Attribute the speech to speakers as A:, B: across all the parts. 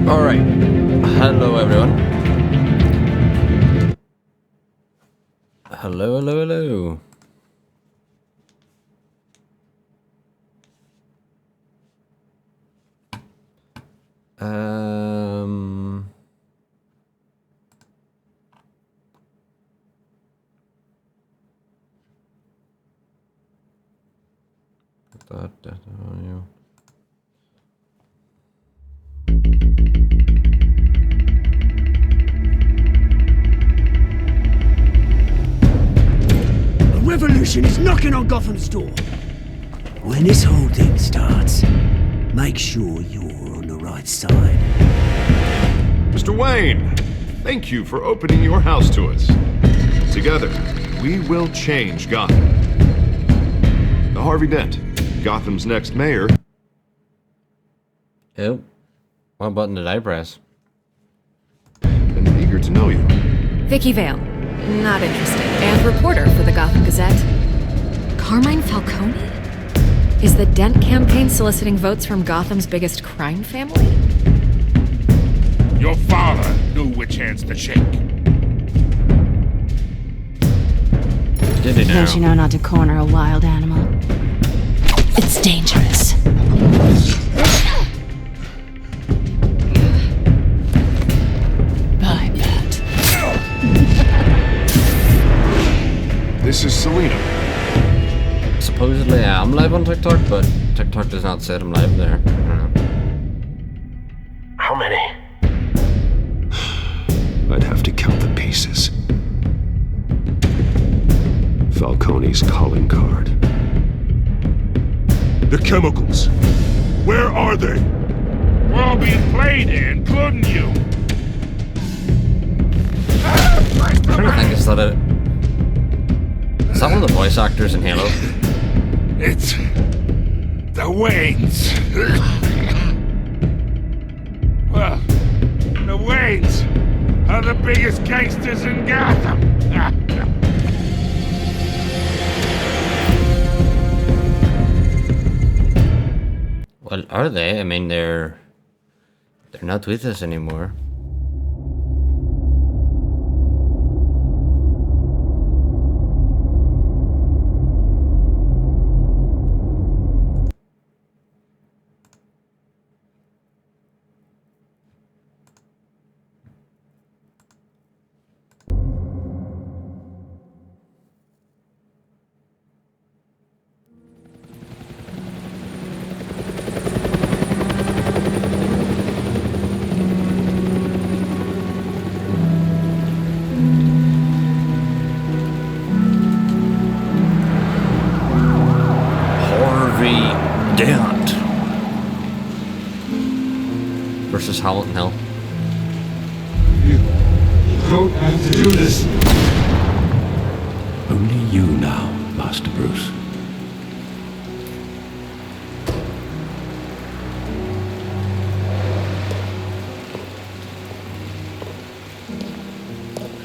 A: Alright, hello everyone. Hello. That on you.
B: Revolution is knocking on Gotham's door. When this whole thing starts, make sure you're on the right side.
C: Mr. Wayne, thank you for opening your house to us. Together, we will change Gotham. The Harvey Dent, Gotham's next mayor.
A: Oh, what button did I press?
C: And eager to know you.
D: Vicky Vale. Not interested. And reporter for the Gotham Gazette. Carmine Falcone? Is the Dent campaign soliciting votes from Gotham's biggest crime family?
E: Your father knew which hands to shake.
A: Did he now?
F: Don't you know not to corner a wild animal? It's dangerous. I bet.
C: This is Selina.
A: Supposedly I'm live on TikTok, but TikTok does not say I'm live there. I don't know.
G: How many?
H: I'd have to count the pieces. Falcone's calling card.
E: The chemicals. Where are they? We're all being played here, including you.
A: I'm trying to think, is that one of the voice actors in Halo?
E: It's the Waynes. Well, the Waynes are the biggest gangsters in Gotham.
A: Well, are they? I mean, they're not with us anymore. Dent versus Hamilton Hill.
H: You don't have to do this. Only you now, Master Bruce.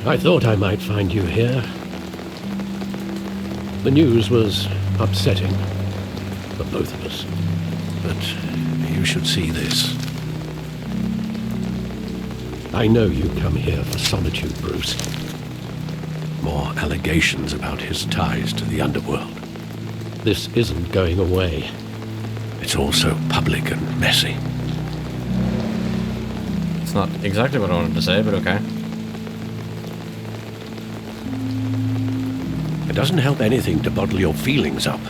I: I thought I might find you here. The news was upsetting for both of us. But you should see this. I know you come here for solitude, Bruce. More allegations about his ties to the underworld. This isn't going away. It's also public and messy.
A: It's not exactly what I wanted to say, but okay.
I: It doesn't help anything to bottle your feelings up.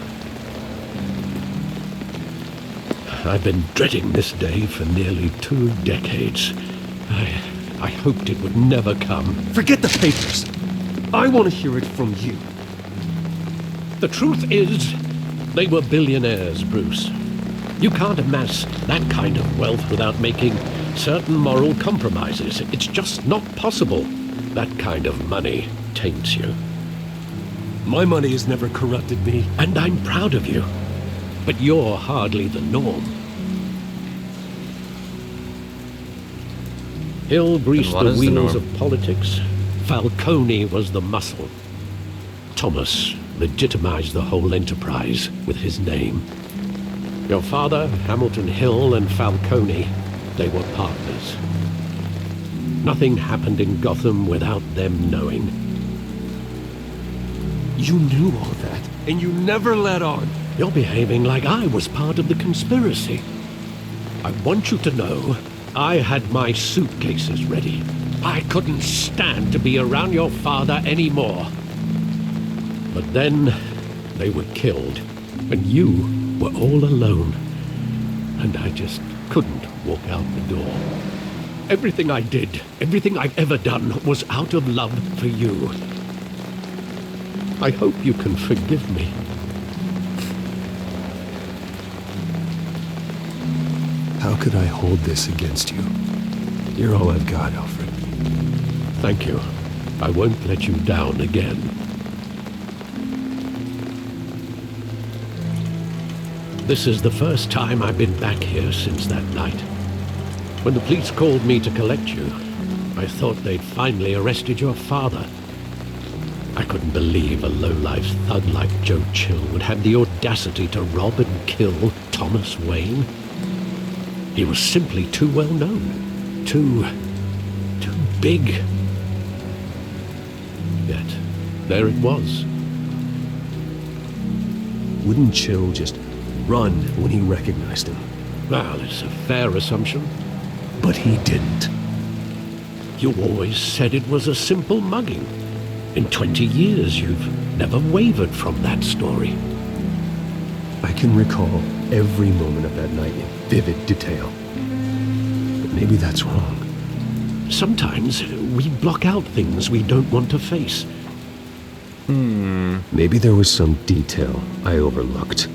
I: I've been dreading this day for nearly 2 decades. I hoped it would never come.
J: Forget the papers. I want to hear it from you.
I: The truth is, they were billionaires, Bruce. You can't amass that kind of wealth without making certain moral compromises. It's just not possible. That kind of money taints you.
J: My money has never corrupted me.
I: And I'm proud of you. But you're hardly the norm. Hill greased the wheels of politics. Falcone was the muscle. Thomas legitimized the whole enterprise with his name. Your father, Hamilton Hill, and Falcone they were partners. Nothing happened in Gotham without them knowing.
J: You knew all that, and you never let on.
I: You're behaving like I was part of the conspiracy. I want you to know I had my suitcases ready. I couldn't stand to be around your father anymore. But then they were killed, and you were all alone. And I just couldn't walk out the door. Everything I did, everything I've ever done, was out of love for you. I hope you can forgive me.
J: How could I hold this against you? You're all I've got, Alfred.
I: Thank you. I won't let you down again. This is the first time I've been back here since that night. When the police called me to collect you, I thought they'd finally arrested your father. I couldn't believe a low-life thug like Joe Chill would have the audacity to rob and kill Thomas Wayne. He was simply too well known, too big. Yet, there it was.
J: Wouldn't Chill just run when he recognized him?
I: Well, it's a fair assumption.
J: But he didn't.
I: You always said it was a simple mugging. In 20 years, you've never wavered from that story.
J: I can recall every moment of that night in vivid detail. But maybe that's wrong.
I: Sometimes we block out things we don't want to face.
J: Maybe there was some detail I overlooked.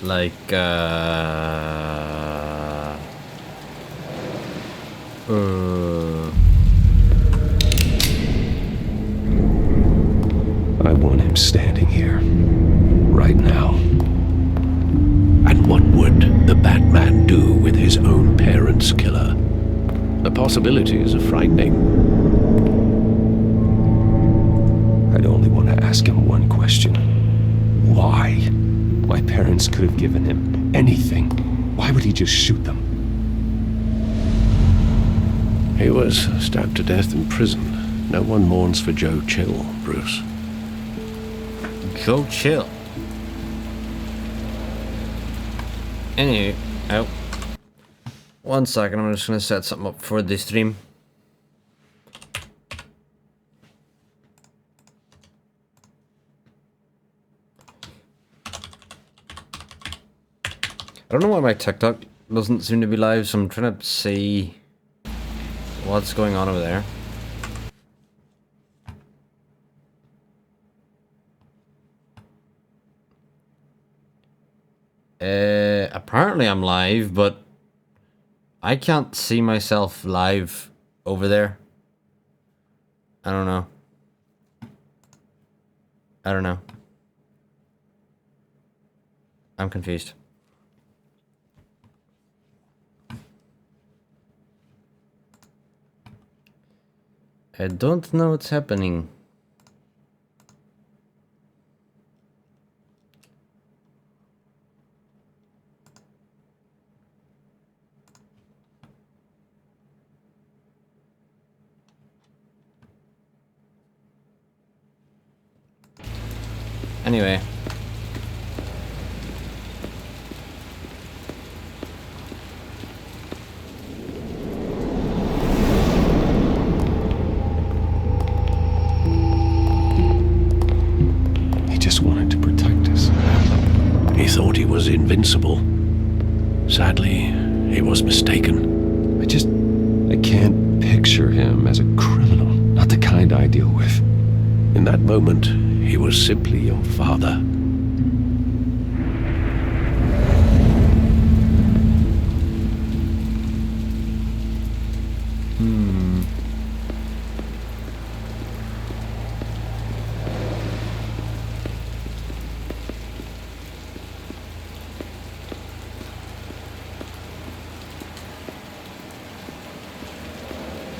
A: Like,
J: I want him standing here, right now.
I: And what would the Batman do with his own parents' killer? The possibilities are frightening.
J: I'd only want to ask him one question. Why? My parents could have given him anything. Why would he just shoot them?
I: He was stabbed to death in prison. No one mourns for Joe Chill, Bruce.
A: Joe Chill. Anyway, oh. 1 second, I'm just gonna set something up for the stream. I don't know why my TikTok doesn't seem to be live, so I'm trying to see what's going on over there. Apparently I'm live, but I can't see myself live over there. I don't know. I'm confused. I don't know what's happening. Anyway.
J: He just wanted to protect us.
I: He thought he was invincible. Sadly, he was mistaken.
J: I can't picture him as a criminal. Not the kind I deal with.
I: In that moment, he was simply your father.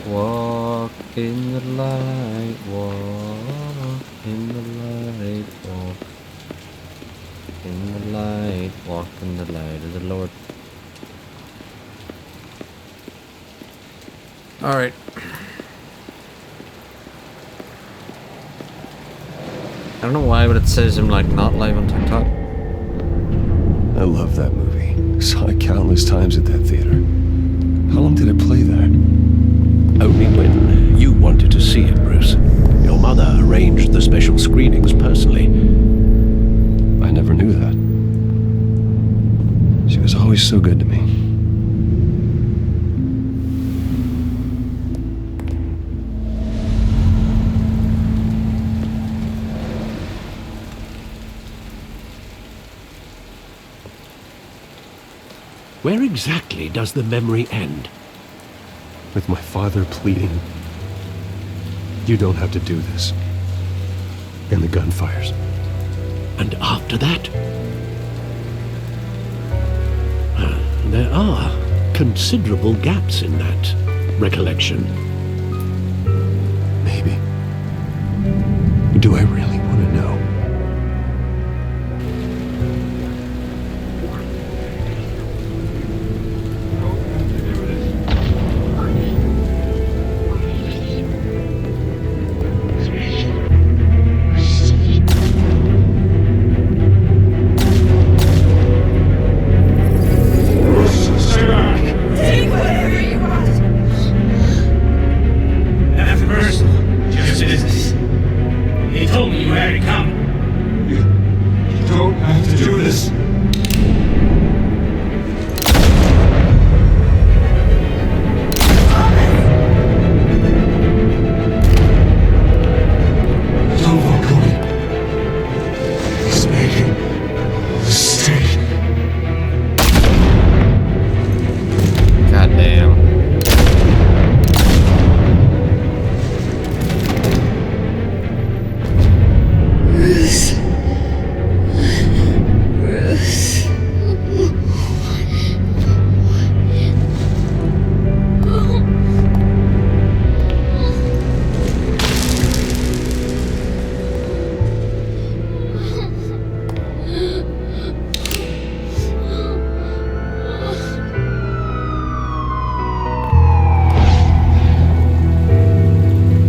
A: Walk in the light, walk in the light, walk in the light, walk in the light of the Lord. Alright. I don't know why, but it says I'm like not live on TikTok.
J: I love that movie. Saw it countless times at that theater. How long did it play there?
I: Only when you wanted to see it, Bruce. Your mother arranged the special screenings personally.
J: I never knew that. She was always so good to me.
I: Where exactly does the memory end?
J: With my father pleading, "You don't have to do this." And the gunfires.
I: And after that? There are considerable gaps in that recollection.
J: Maybe. Do I really want to know?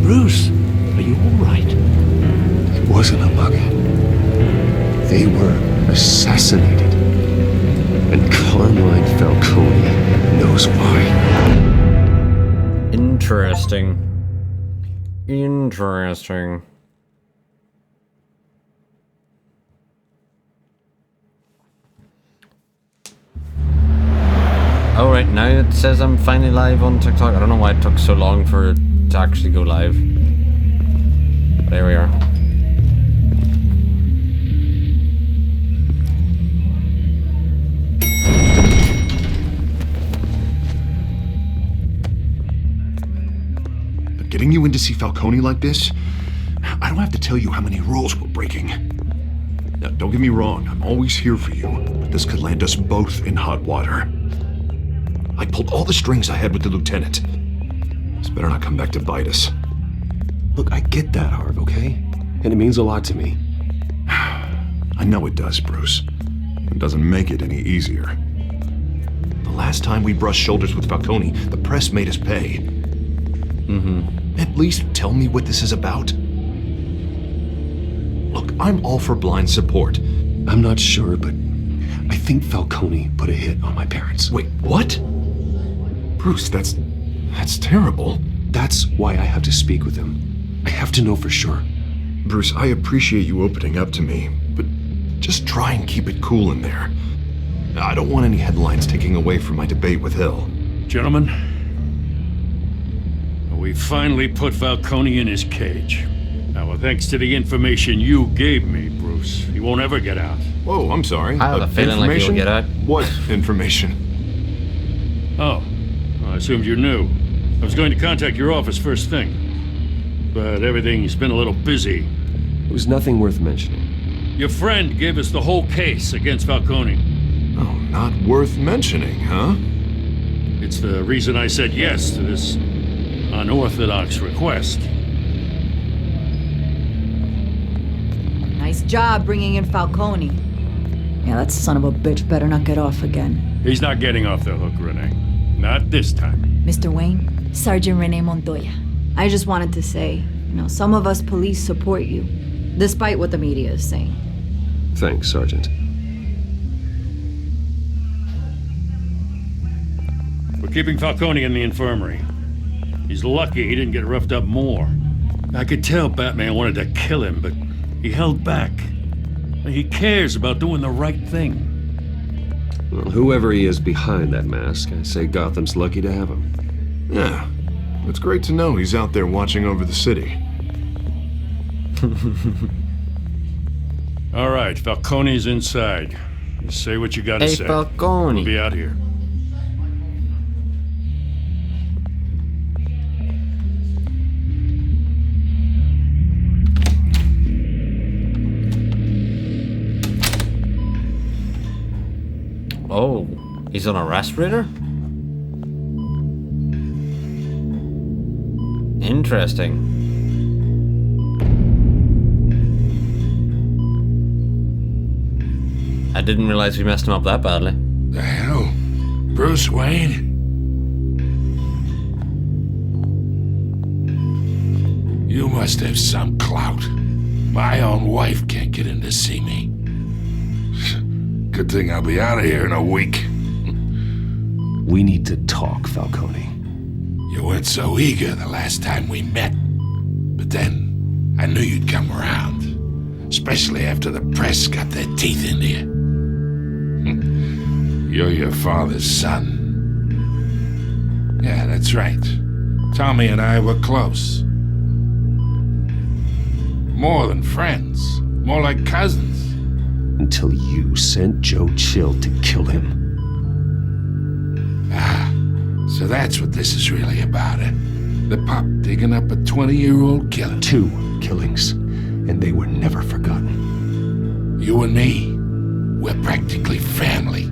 I: Bruce, are you all right?
J: It wasn't a mug. They were assassinated. And Carmine Falcone knows why.
A: Interesting. Interesting. Oh, right, now it says I'm finally live on TikTok. I don't know why it took so long for it to actually go live. But there we are.
C: But getting you in to see Falcone like this, I don't have to tell you how many rules we're breaking. Now, don't get me wrong, I'm always here for you, but this could land us both in hot water. I pulled all the strings I had with the lieutenant. This better not come back to bite us.
J: Look, I get that, Harv, okay? And it means a lot to me.
C: I know it does, Bruce. It doesn't make it any easier. The last time we brushed shoulders with Falcone, the press made us pay. At least tell me what this is about. Look, I'm all for blind support.
J: I'm not sure, but I think Falcone put a hit on my parents.
C: Wait, what? Bruce, that's terrible.
J: That's why I have to speak with him. I have to know for sure.
C: Bruce, I appreciate you opening up to me, but just try and keep it cool in there. I don't want any headlines taking away from my debate with Hill.
E: Gentlemen, we finally put Falcone in his cage. Now, thanks to the information you gave me, Bruce, he won't ever get out.
C: Whoa, I'm sorry.
A: I have a feeling like he'll get out.
C: What information?
E: Oh, I assumed you knew. I was going to contact your office first thing, but everything's been a little busy.
J: It was nothing worth mentioning.
E: Your friend gave us the whole case against Falcone.
C: Oh, not worth mentioning, huh?
E: It's the reason I said yes to this unorthodox request.
K: Nice job bringing in Falcone. Yeah, that son of a bitch better not get off again.
E: He's not getting off the hook, Renee. Not this time.
K: Mr. Wayne, Sergeant Renee Montoya. I just wanted to say, some of us police support you, despite what the media is saying.
J: Thanks, Sergeant.
E: We're keeping Falcone in the infirmary. He's lucky he didn't get roughed up more. I could tell Batman wanted to kill him, but he held back. He cares about doing the right thing.
J: Well, whoever he is behind that mask, I say Gotham's lucky to have him.
C: Yeah. It's great to know he's out there watching over the city.
E: All right, Falcone's inside. You say what you gotta
A: Hey,
E: say.
A: Falcone.
E: We'll be out here.
A: Oh, he's on a respirator? Interesting. I didn't realize we messed him up that badly.
L: The hell? Bruce Wayne? You must have some clout. My own wife can't get in to see me. Good thing I'll be out of here in a week.
J: We need to talk, Falcone.
L: You weren't so eager the last time we met. But then, I knew you'd come around. Especially after the press got their teeth into you. You're your father's son. Yeah, that's right. Tommy and I were close. More than friends. More like cousins.
J: Until you sent Joe Chill to kill him.
L: Ah, so that's what this is really about, eh? The pup digging up a 20-year-old killer.
J: 2 killings, and they were never forgotten.
L: You and me, we're practically family.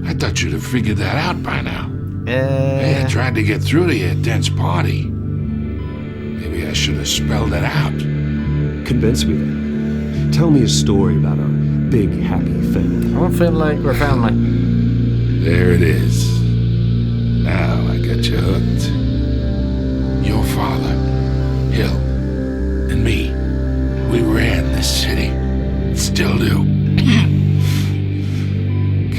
L: I thought you'd have figured that out by now. Hey, I tried to get through to you at Dent's party. Maybe I should have spelled it out.
J: Convince me then. Tell me a story about our big, happy family.
A: I don't feel like we're family.
L: There it is. Now I got you hooked. Your father, Hill, and me, we ran this city. Still do.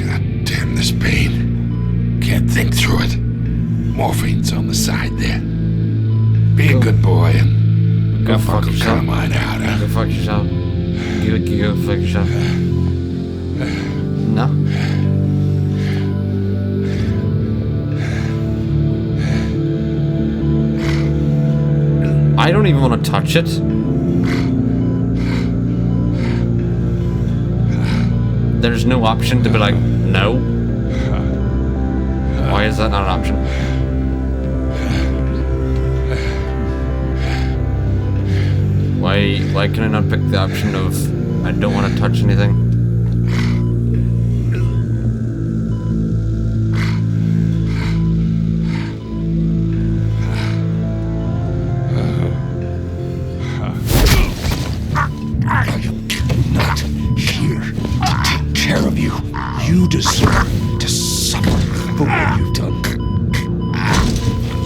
L: God damn this pain. Can't think through it. Morphine's on the side there. Be a good boy and
A: Go
L: go
A: fuck
L: Uncle
A: yourself.
L: Carmine out, huh?
A: Go fuck yourself. Go fuck yourself. No? I don't even want to touch it. There's no option to be like, no. Why is that not an option? Why can I not pick the option of I don't want to touch anything?
J: Not here to take care of you. You deserve to suffer for what you've done.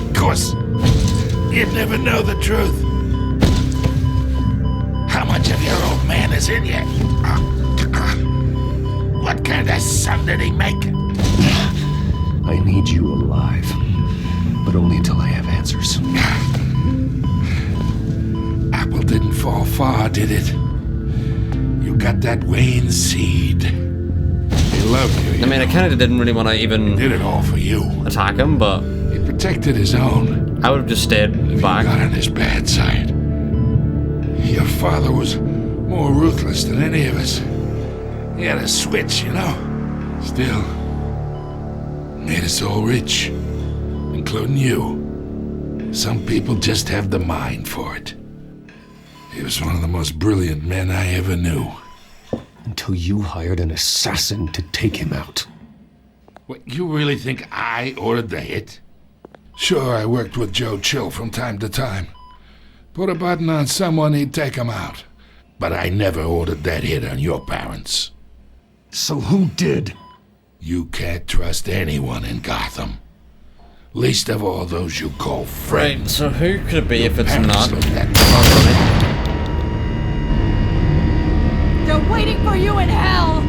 L: Of course, you'd never know the truth. How much of your old man is in you? What kind of son did he make?
J: I need you alive, but only until I have answers.
L: Apple didn't fall far, did it? You got that Wayne seed. He loved you.
A: I mean, I kind of didn't really want to even
L: did it all for you.
A: Attack him, but
L: he protected his own.
A: I would have just stayed back.
L: Got on his bad side. Your father was more ruthless than any of us. He had a switch, you know. Still, made us all rich, including you. Some people just have the mind for it. He was one of the most brilliant men I ever knew.
J: Until you hired an assassin to take him out.
L: What, you really think I ordered the hit? Sure, I worked with Joe Chill from time to time. Put a button on someone, he'd take him out. But I never ordered that hit on your parents.
J: So who did?
L: You can't trust anyone in Gotham. Least of all those you call friends.
A: Right, so who could it be if it's not?
K: They're waiting for you in hell!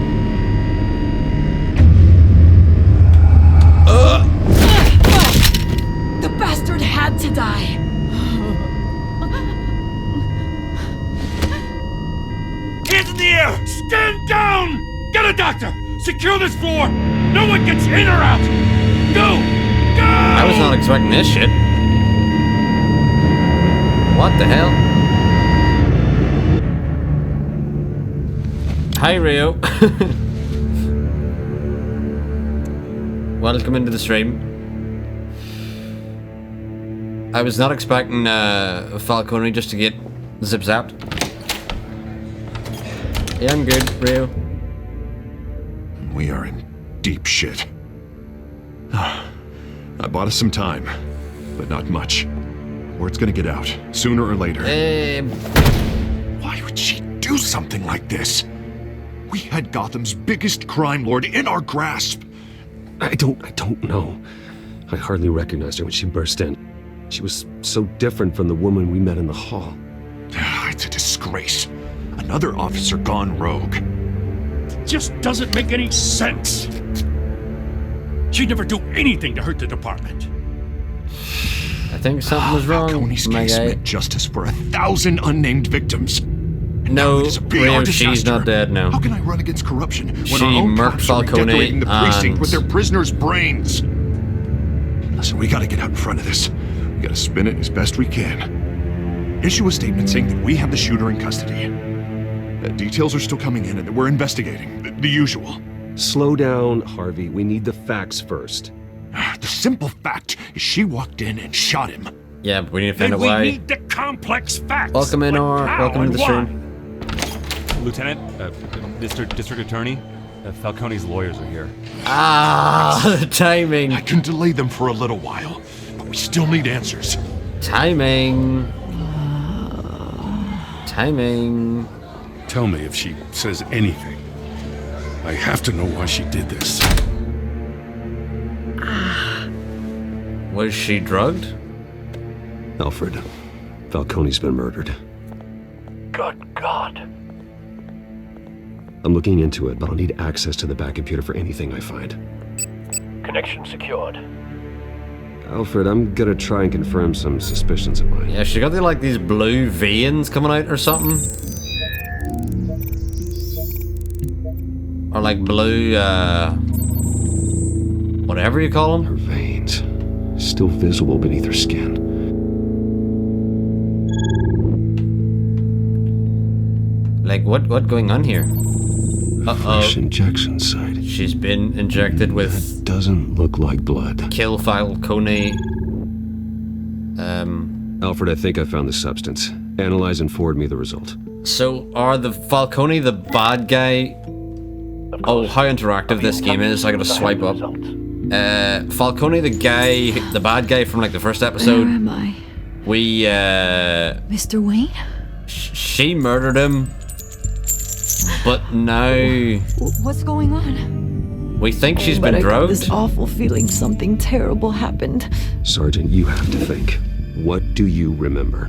K: The bastard had to die!
E: Hands in the air! Stand down! Get a doctor! Secure this floor! No one gets in or out! Go! Go!
A: I was not expecting this shit. What the hell? Hi, Rio. Welcome into the stream. I was not expecting Falcone just to get zip-zapped. Yeah, I'm good, Rio.
C: We are in deep shit. I bought us some time, but not much. Word's gonna get out, sooner or later. Why would she do something like this? We had Gotham's biggest crime lord in our grasp.
J: I don't know. I hardly recognized her when she burst in. She was so different from the woman we met in the hall.
C: It's a disgrace. Another officer gone rogue.
E: Just doesn't make any sense. She'd never do anything to hurt the department.
A: I think something was wrong,
C: Falcone's
A: my
C: case
A: guy.
C: meant justice for 1,000 unnamed victims.
A: No,
C: It's a PR
A: Rio,
C: disaster.
A: she's not dead now.
C: How can I run against corruption when
A: She
C: our own
A: murked
C: cops are
A: Falcone
C: redecorating the precinct
A: and-
C: with their prisoners' brains? Listen, we gotta get out in front of this. We gotta spin it as best we can. Issue a statement saying that we have the shooter in custody. That details are still coming in and that we're investigating. The usual.
J: Slow down, Harvey. We need the facts first.
C: The simple fact is she walked in and shot him.
A: Yeah, but we need to find
E: Then
A: out
E: we
A: why.
E: need the complex facts.
A: Welcome in,
E: like
A: or
E: how
A: welcome to
E: and
A: the
E: why.
A: stream.
M: Lieutenant, District Attorney, Falcone's lawyers are here.
A: Ah, the timing.
C: I can delay them for a little while, but we still need answers.
A: Timing. Timing.
E: Tell me if she says anything. I have to know why she did this.
A: Was she drugged?
J: Alfred, Falcone's been murdered.
G: Good God.
J: I'm looking into it, but I'll need access to the back computer for anything I find.
G: Connection secured.
J: Alfred, I'm gonna try and confirm some suspicions of mine.
A: Yeah, she got like these blue veins coming out or something. Or like blue, whatever you call them.
J: Her veins, still visible beneath her skin.
A: Like what going on here?
J: Fresh injection site.
A: She's been injected with.
J: Doesn't look like blood.
A: Kill Falcone.
J: Alfred, I think I found the substance. Analyze and forward me the result.
A: So are the Falcone the bad guy? Oh, how interactive this game is! I gotta swipe up. Falcone, the guy, the bad guy from like the first episode.
K: Where am I?
A: We
K: Mr. Wayne?
A: She murdered him, but now
K: What's going on?
A: we think she's
K: But
A: been
K: I got
A: drugged.
K: this awful feeling something terrible happened.
J: Sergeant, you have to think. What do you remember?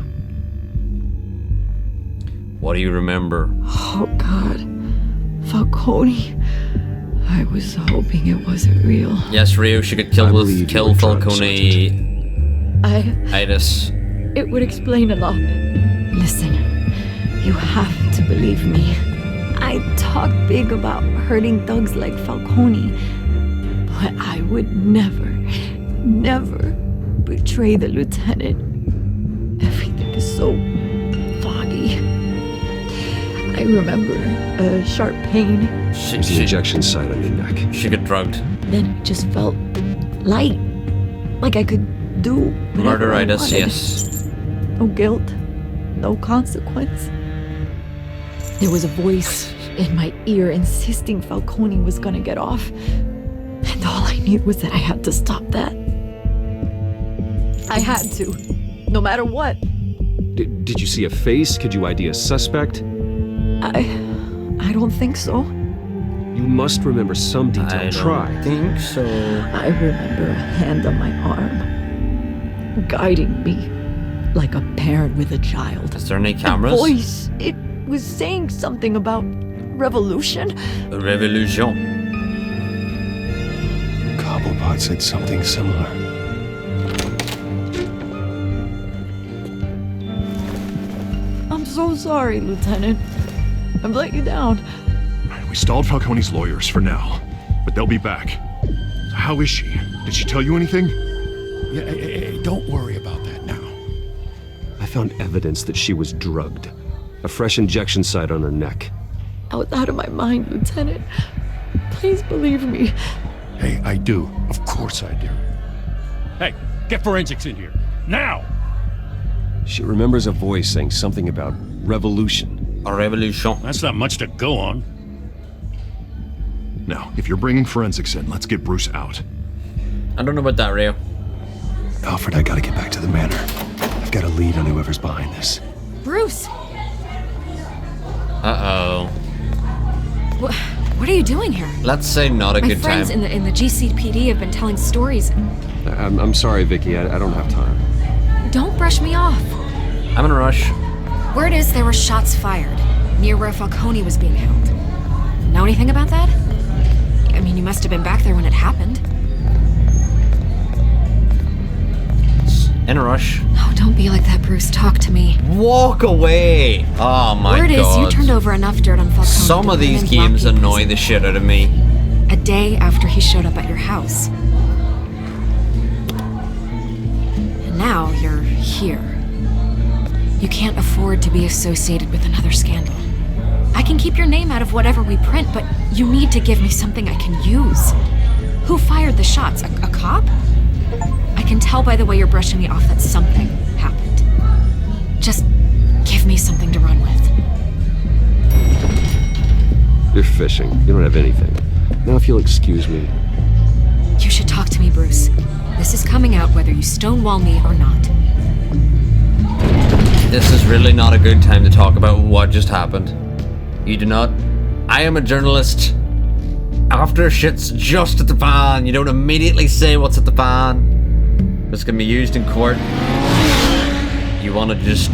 A: What do you remember?
K: Oh, God. Falcone. I was hoping it wasn't real.
A: Yes, Rio, she could kill Falcone. Itis.
K: It would explain a lot. Listen, you have to believe me. I talk big about hurting thugs like Falcone, but I would never betray the lieutenant. Everything is so foggy. I remember a sharp pain.
J: There's the injection site on your neck.
A: She got drugged.
K: Then it just felt light. Like I could do whatever I
A: Murderitis,
K: wanted.
A: yes.
K: No guilt, no consequence. There was a voice in my ear insisting Falcone was gonna get off. And all I knew was that I had to stop that. I had to, no matter what.
J: Did you see a face? Could you ID a suspect?
K: I don't think so.
J: You must remember some detail.
A: I don't
J: Try.
A: think so.
K: I remember a hand on my arm. guiding me like a parent with a child.
A: Is there any
K: The
A: cameras?
K: voice, it was saying something about revolution.
A: Revolution.
J: Cobblepot said something similar.
K: I'm so sorry, Lieutenant. I've let you down.
C: We stalled Falcone's lawyers for now, but they'll be back. How is she? Did she tell you anything?
I: Yeah, hey, don't worry about that now.
J: I found evidence that she was drugged. A fresh injection site on her neck.
K: I was out of my mind, Lieutenant. Please believe me.
I: Hey, I do. Of course I do. Hey, get forensics in here. Now!
J: She remembers a voice saying something about revolution.
A: A revolution.
E: That's not much to go on.
C: Now, if you're bringing forensics in, let's get Bruce out.
A: I don't know about that, Rio.
J: Alfred, I gotta get back to the manor. I've got a lead on whoever's behind this.
D: Bruce!
A: Uh-oh.
D: What are you doing here?
A: Let's say not a
D: My
A: good
D: friends
A: time.
D: in the GCPD have been telling stories.
J: I'm sorry, Vicky. I don't have time.
D: Don't brush me off.
A: I'm in a rush.
D: Word is there were shots fired near where Falcone was being held. Know anything about that? I mean, you must have been back there when it happened.
A: In a rush.
D: Oh, don't be like that, Bruce. Talk to me.
A: Walk away! Oh my
D: Word
A: god.
D: is you turned over enough dirt on Falcone.
A: Some
D: to
A: of
D: put him
A: these
D: in
A: games
D: Blackgate
A: annoy
D: prison
A: the shit out of me.
D: a day after he showed up at your house. And now you're here. You can't afford to be associated with another scandal. I can keep your name out of whatever we print, but you need to give me something I can use. Who fired the shots? A cop? I can tell by the way you're brushing me off that something happened. Just give me something to run with.
J: You're fishing. You don't have anything. Now if you'll excuse me.
D: You should talk to me, Bruce. This is coming out whether you stonewall me or not.
A: This is really not a good time to talk about what just happened. You do not. I am a journalist. After shit's just at the fan, you don't immediately say what's at the fan. This can be used in court. You want to just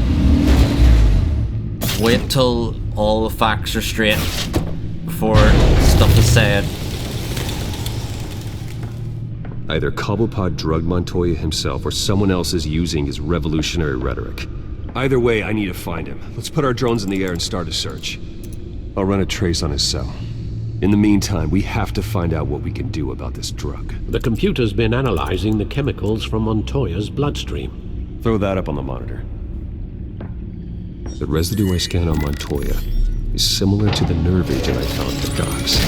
A: wait till all the facts are straight before stuff is said.
J: Either Cobblepot drugged Montoya himself or someone else is using his revolutionary rhetoric. Either way, I need to find him. Let's put our drones in the air and start a search. I'll run a trace on his cell. In the meantime, we have to find out what we can do about this drug.
I: The computer's been analyzing the chemicals from Montoya's bloodstream.
J: Throw that up on the monitor. The residue I scanned on Montoya is similar to the nerve agent I found at the docks.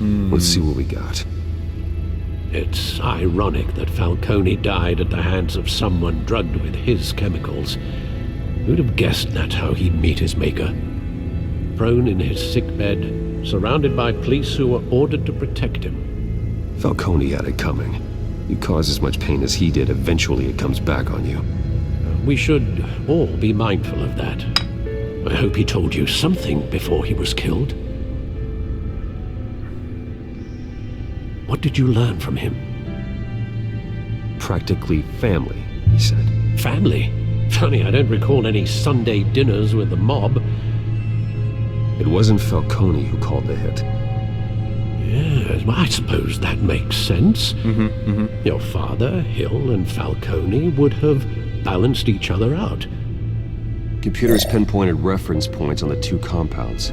J: Let's see what we got.
I: It's ironic that Falcone died at the hands of someone drugged with his chemicals. Who'd have guessed that's how he'd meet his maker? Prone in his sickbed, surrounded by police who were ordered to protect him.
J: Falcone had it coming. You cause as much pain as he did, eventually it comes back on you.
I: We should all be mindful of that. I hope he told you something before he was killed. What did you learn from him?
J: Practically family, he said.
I: Family? Funny, I don't recall any Sunday dinners with the mob.
J: It wasn't Falcone who called the hit.
I: Yes, well, I suppose that makes sense. Your father, Hill, and Falcone would have balanced each other out.
J: Computers pinpointed reference points on the two compounds.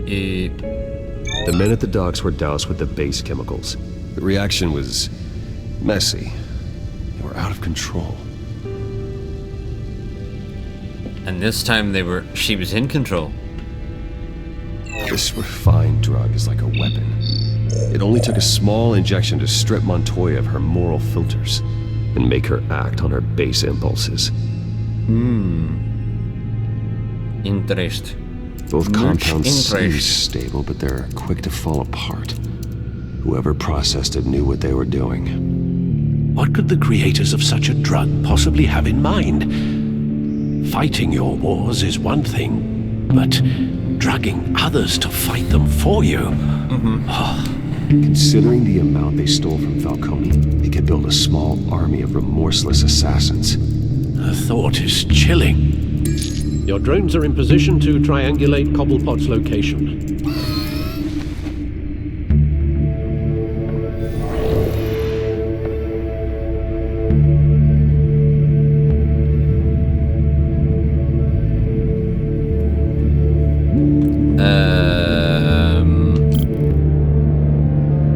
J: The men at the docks were doused with the base chemicals. The reaction was messy. They were out of control.
A: And this time she was in control.
J: This refined drug is like a weapon. It only took a small injection to strip Montoya of her moral filters and make her act on her base impulses.
A: Interest.
J: Both compounds seem
A: interest.
J: stable, but they're quick to fall apart. Whoever processed it knew what they were doing.
I: What could the creators of such a drug possibly have in mind? Fighting your wars is one thing, but drugging others to fight them for you? Oh,
J: Considering the amount they stole from Falcone, they could build a small army of remorseless assassins.
I: The thought is chilling. Your drones are in position to triangulate Cobblepot's location.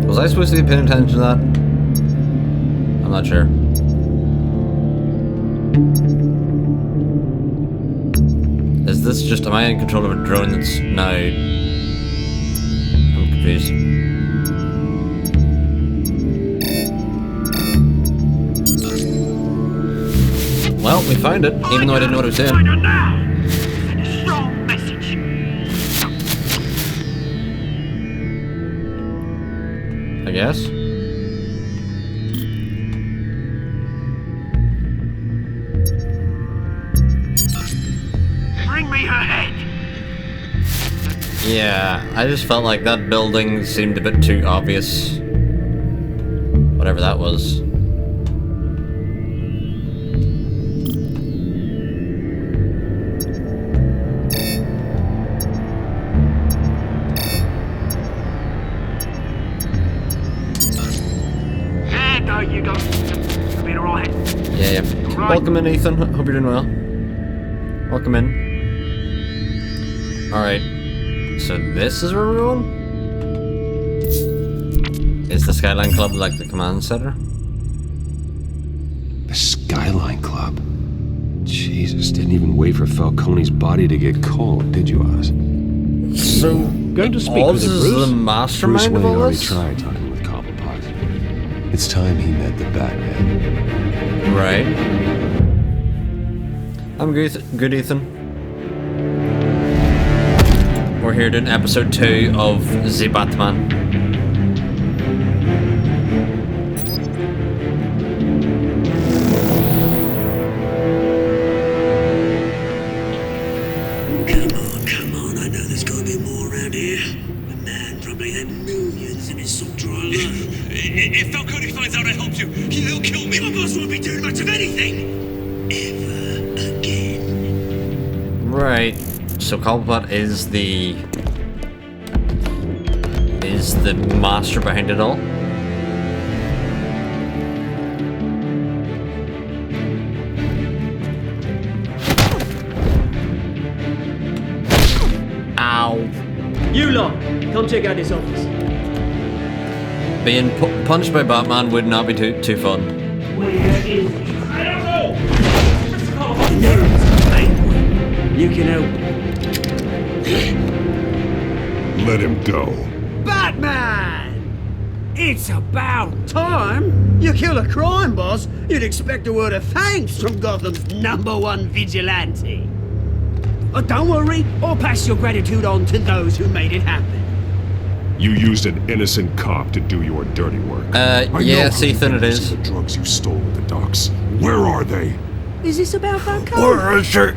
A: Was I supposed to be paying attention to that? I'm not sure. Is this just, am I in control of a drone that's now... I'm confused. Well, we found it, even though I didn't know what it was saying. I guess.
B: Bring me her head.
A: Yeah, I just felt like that building seemed a bit too obvious. Whatever that was. Yeah. Welcome in, Ethan. Hope you're doing well. Welcome in. Alright. So this is where we're going? Is the Skyline Club like the command center?
J: The Skyline Club? Jesus, didn't even wait for Falcone's body to get cold, did you, Oz?
A: So,
I: going to speak
A: Oz
I: with
A: is
I: Bruce?
A: the mastermind
J: Bruce
A: of
J: Wayne
A: all
J: already
A: this?
J: tried talking with Cobblepot. It's time he met the Batman.
A: Right. I'm good, Ethan. We're here doing episode 2 of The Batman.
B: Come on, I know there's gotta be more around here. The man probably had millions in his soldier alone.
N: If Falcone finds out I helped you, he'll kill me.
B: Your boss won't be doing much of anything. Ever again.
A: Right. So Cobblepot is the master behind it all. Ow.
O: You lot, come check out this office.
A: Being punched by Batman would not be too fun.
O: Where is he? I don't know!
B: You can help.
C: Let him go.
B: Batman! It's about time. You kill a crime boss, you'd expect a word of thanks from Gotham's #1 vigilante. Oh, don't worry, I'll pass your gratitude on to those who made it happen.
C: You used an innocent cop to do your dirty work.
A: Yes, Ethan, it is.
C: The drugs you stole at the docks. Where are they?
B: Is this about Falcone?
C: Where is it?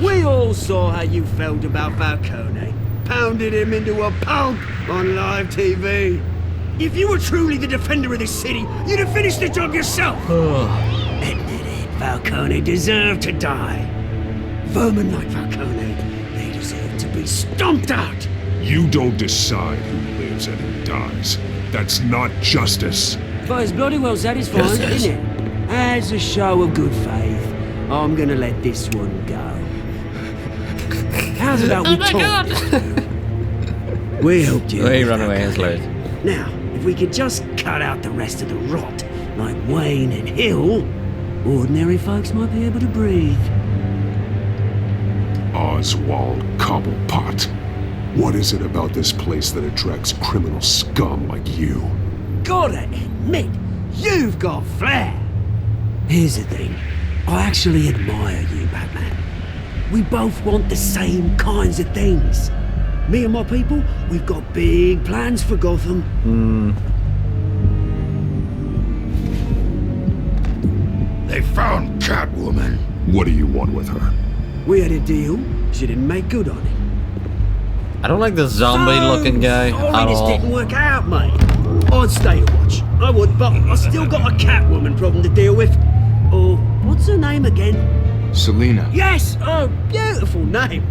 B: We all saw how you felt about Falcone. Pounded him into a pulp on live TV. If you were truly the defender of this city, you'd have finished the job yourself. Admit it, Falcone deserved to die. Vermin like Falcone, they deserve to be stomped out.
C: You don't decide who lives and who dies. That's not justice.
B: But it's bloody well satisfying, isn't it? As a show of good faith, I'm gonna let this one go. How's about we talk? We helped you.
A: Oh, he ran away and late.
B: Now, if we could just cut out the rest of the rot, like Wayne and Hill, ordinary folks might be able to breathe.
C: Oswald Cobblepot. What is it about this place that attracts criminal scum like you?
B: Gotta admit, you've got flair. Here's the thing. I actually admire you, Batman. We both want the same kinds of things. Me and my people, we've got big plans for Gotham.
L: They found Catwoman.
C: What do you want with her?
B: We had a deal. She didn't make good on it.
A: I don't like the zombie-looking guy
B: Sorry
A: at
B: this
A: all.
B: didn't work out, mate. I'd stay to watch. I would, but I still got a Catwoman problem to deal with. Oh, what's her name again?
L: Selina.
B: Yes! Oh, beautiful name.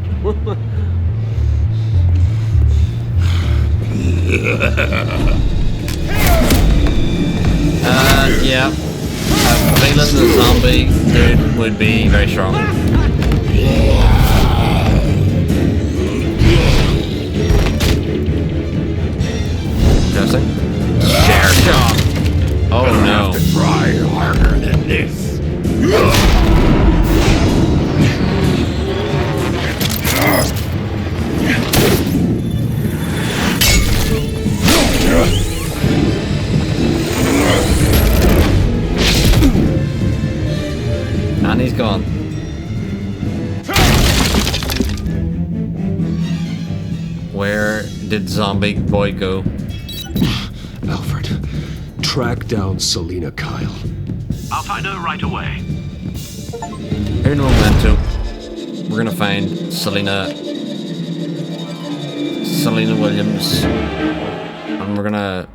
A: Yeah. I'm feeling the zombie dude would be very strong. Interesting. Share shot. Oh no.
L: Have to try harder than this.
A: And he's gone. Where did zombie boy go?
J: Alfred, track down Selina Kyle.
N: I'll find her right away.
A: Here in Memento, we're gonna find Selina Williams, and we're gonna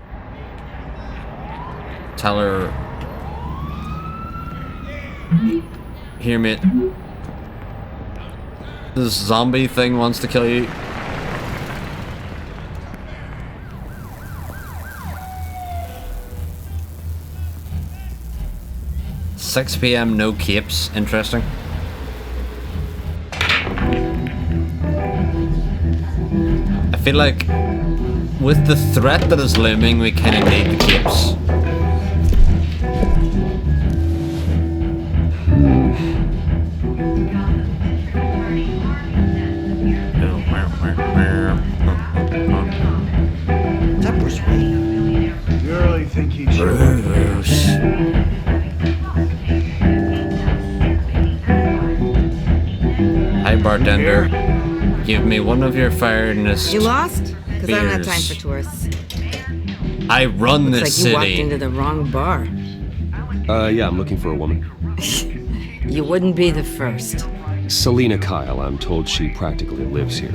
A: tell her, "Here, mate, this zombie thing wants to kill you." 6 PM, no capes. Interesting. I feel like with the threat that is looming, we kind of need the capes.
B: Is that Bruce Wayne? You really think he's
A: Bruce. Hi, bartender. Give me one of your finest.
P: You lost? Because I don't have time
A: beers.
P: for tourists.
A: I run
P: Looks
A: this
P: like you walked
A: city.
P: into the wrong bar.
J: Yeah, I'm looking for a woman.
P: You wouldn't be the first.
J: Selina Kyle, I'm told she practically lives here.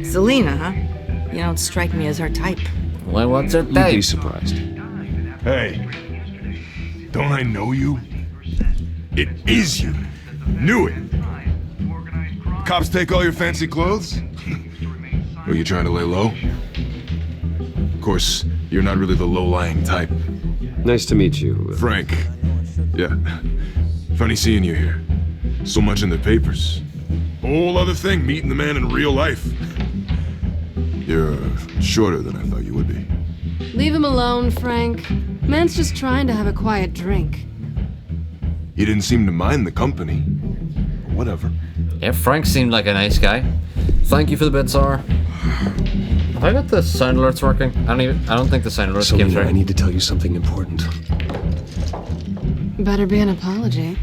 P: Selina, huh? You don't strike me as her type.
A: Well, what's her
J: You'd
A: type?
J: be surprised.
L: Hey, don't I know you? It is you. Knew it. Cops take all your fancy clothes? Are you trying to lay low? Of course, you're not really the low-lying type.
J: Nice to meet you.
L: Frank. Yeah. Funny seeing you here. So much in the papers. Whole other thing, meeting the man in real life. You're shorter than I thought you would be.
Q: Leave him alone, Frank. Man's just trying to have a quiet drink.
L: You didn't seem to mind the company. Whatever.
A: Yeah, Frank seemed like a nice guy. Thank you for the bid, Sar. Have I got the sound alerts working? I don't think the sound alerts came
J: Selina,
A: through.
J: I need to tell you something important.
Q: Better be an apology.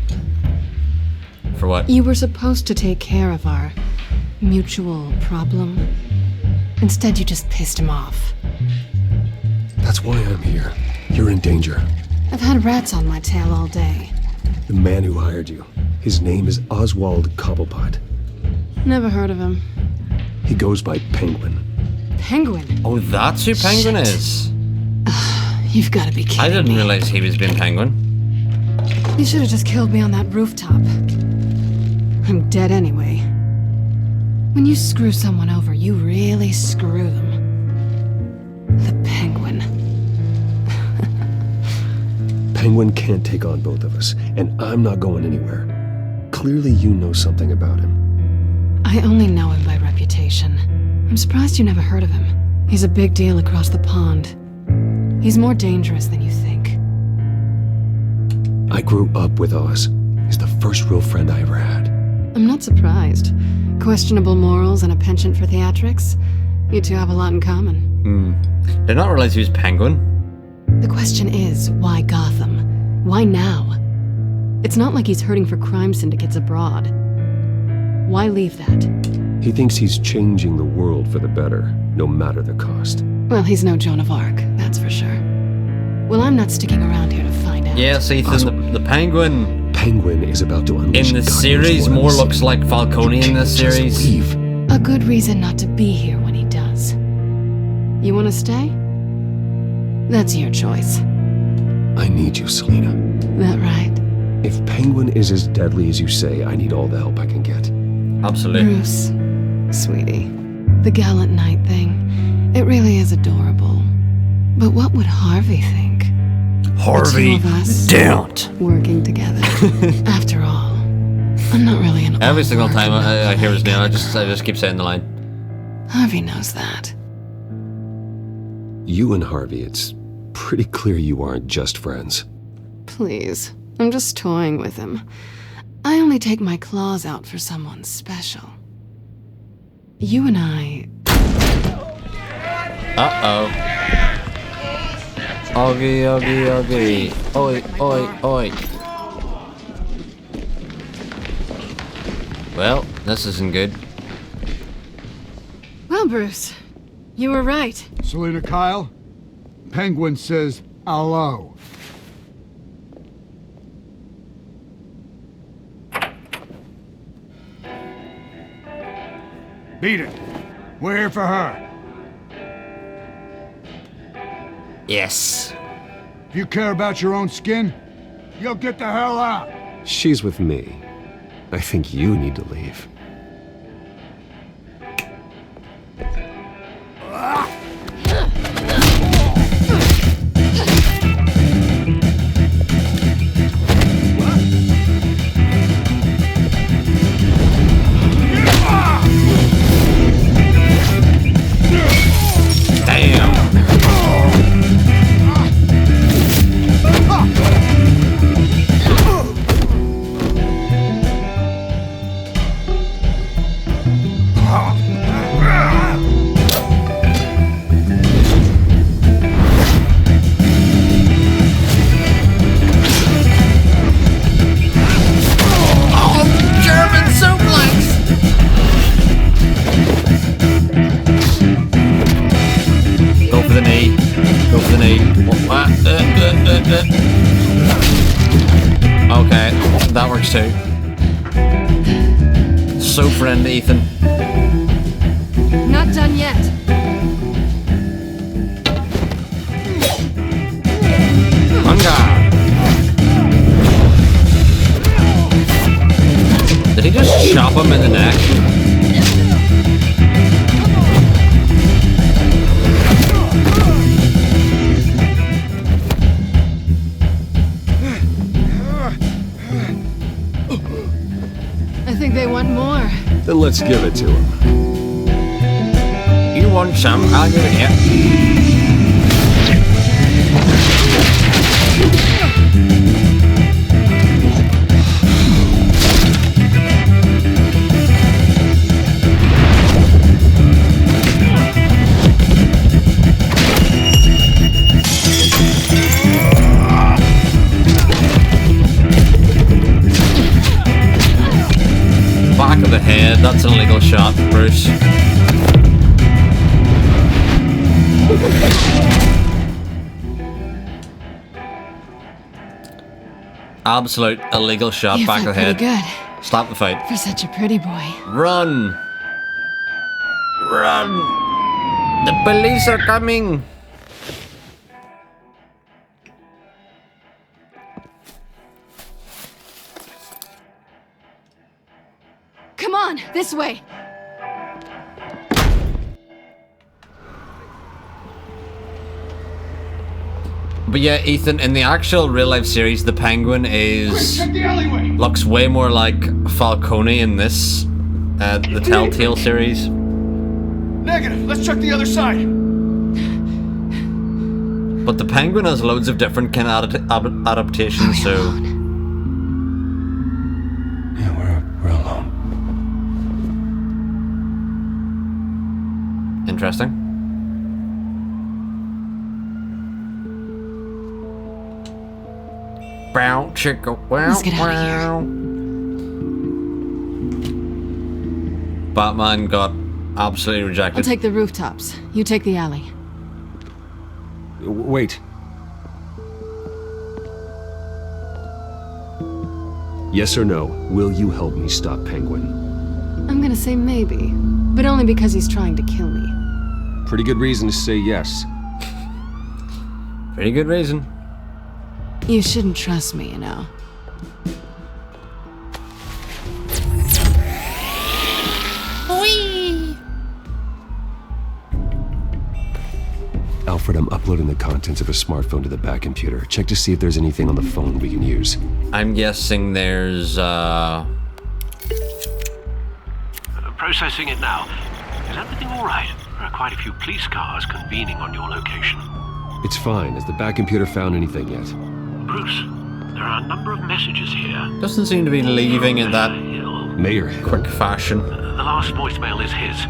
A: For what?
Q: You were supposed to take care of our mutual problem. Instead, you just pissed him off.
J: That's why I'm here. You're in danger.
Q: I've had rats on my tail all day.
J: The man who hired you. His name is Oswald Cobblepot.
Q: Never heard of him.
J: He goes by Penguin.
Q: Penguin?
A: Oh, that's who Penguin is.
Q: You've got to be kidding
A: I didn't
Q: me.
A: realize he was being Penguin.
Q: You should have just killed me on that rooftop. I'm dead anyway. When you screw someone over, you really screw them. The Penguin.
J: Penguin can't take on both of us, and I'm not going anywhere. Clearly you know something about him.
Q: I only know him by reputation. I'm surprised you never heard of him. He's a big deal across the pond. He's more dangerous than you think.
J: I grew up with Oz. He's the first real friend I ever had.
Q: I'm not surprised. Questionable morals and a penchant for theatrics. You two have a lot in common.
A: Did not realize he was Penguin.
Q: The question is, why Gotham? Why now? It's not like he's hurting for crime syndicates abroad. Why leave that?
J: He thinks he's changing the world for the better, no matter the cost.
Q: Well, he's no Joan of Arc, that's for sure. Well, I'm not sticking around here to find out.
A: Yes, Ethan, the Penguin
J: Penguin is about to unleash
A: in the
J: God knows
A: series
J: what on
A: more
J: the
A: looks
J: city.
A: like Falcone in this
J: Just
A: series.
J: leave.
Q: A good reason not to be here when he does. You want to stay? That's your choice.
J: I need you, Selina.
Q: That right?
J: If Penguin is as deadly as you say, I need all the help I can get.
A: Absolutely.
Q: Bruce, sweetie, the gallant knight thing, it really is adorable. But what would Harvey think?
A: Harvey,
Q: the two of us
A: don't.
Q: Working together. After all, I'm not really an
A: Every single time I hear his name, I just keep saying the line.
Q: Harvey knows that.
J: You and Harvey, it's pretty clear you aren't just friends.
Q: Please, I'm just toying with him. I only take my claws out for someone special. You and I...
A: Uh-oh. Augie, Augie, Augie. Oi, oi, oi. Well, this isn't good.
Q: Well, Bruce, you were right.
H: Selina Kyle, Penguin says hello. Beat it. We're here for her.
A: Yes.
H: If you care about your own skin, you'll get the hell out.
J: She's with me. I think you need to leave.
A: Okay, that works too. So friend, Ethan.
Q: Not done yet.
A: Did he just chop him in the neck?
Q: I think they want more.
J: Then let's give it to him.
A: You want some? I'll give it here. Back of the head, that's an illegal shot, Bruce. Absolute illegal shot,
Q: You
A: back of
Q: felt
A: the head.
Q: pretty good
A: Stop the fight.
Q: for such a pretty boy.
A: Run! Run! The police are coming!
Q: Come on, this way.
A: But yeah, Ethan, in the actual real-life series, the Penguin looks way more like Falcone in this, the Telltale series.
O: Negative. Let's check the other side.
A: But the Penguin has loads of different kind of adaptations, so...
L: Yeah, we're alone.
A: Interesting. Bow, chicka, wow,
Q: Let's get out of
A: wow. Batman got absolutely
Q: I'll
A: rejected.
Q: take the rooftops. You take the alley.
J: Wait. Yes or no, will you help me stop Penguin?
Q: I'm gonna say maybe, but only because he's trying to kill me.
J: Pretty good reason to say yes.
A: Pretty good reason.
Q: You shouldn't trust me, you know.
J: Alfred, I'm uploading the contents of a smartphone to the back computer. Check to see if there's anything on the phone we can use.
A: I'm guessing there's,
R: Processing it now. Is everything all right? There are quite a few police cars convening on your location.
J: It's fine. Has the back computer found anything yet?
R: Bruce, there are a number of messages here.
A: Doesn't seem to be leaving in that
J: Mayor Hill.
A: quick fashion.
R: The last voicemail is his.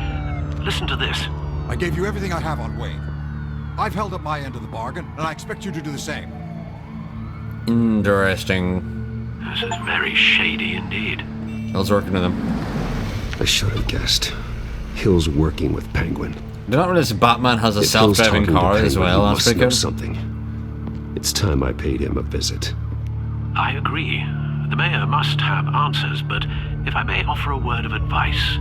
R: Listen to this.
S: I gave you everything I have on Wayne. I've held up my end of the bargain, and I expect you to do the same.
A: Interesting.
R: This is very shady indeed.
A: Hill's working with him.
J: I should have guessed. Hill's working with Penguin.
A: Do not realize Batman has a self-driving car as well. That's pretty good.
J: Something. It's time I paid him a visit.
R: I agree. The mayor must have answers, but if I may offer a word of advice.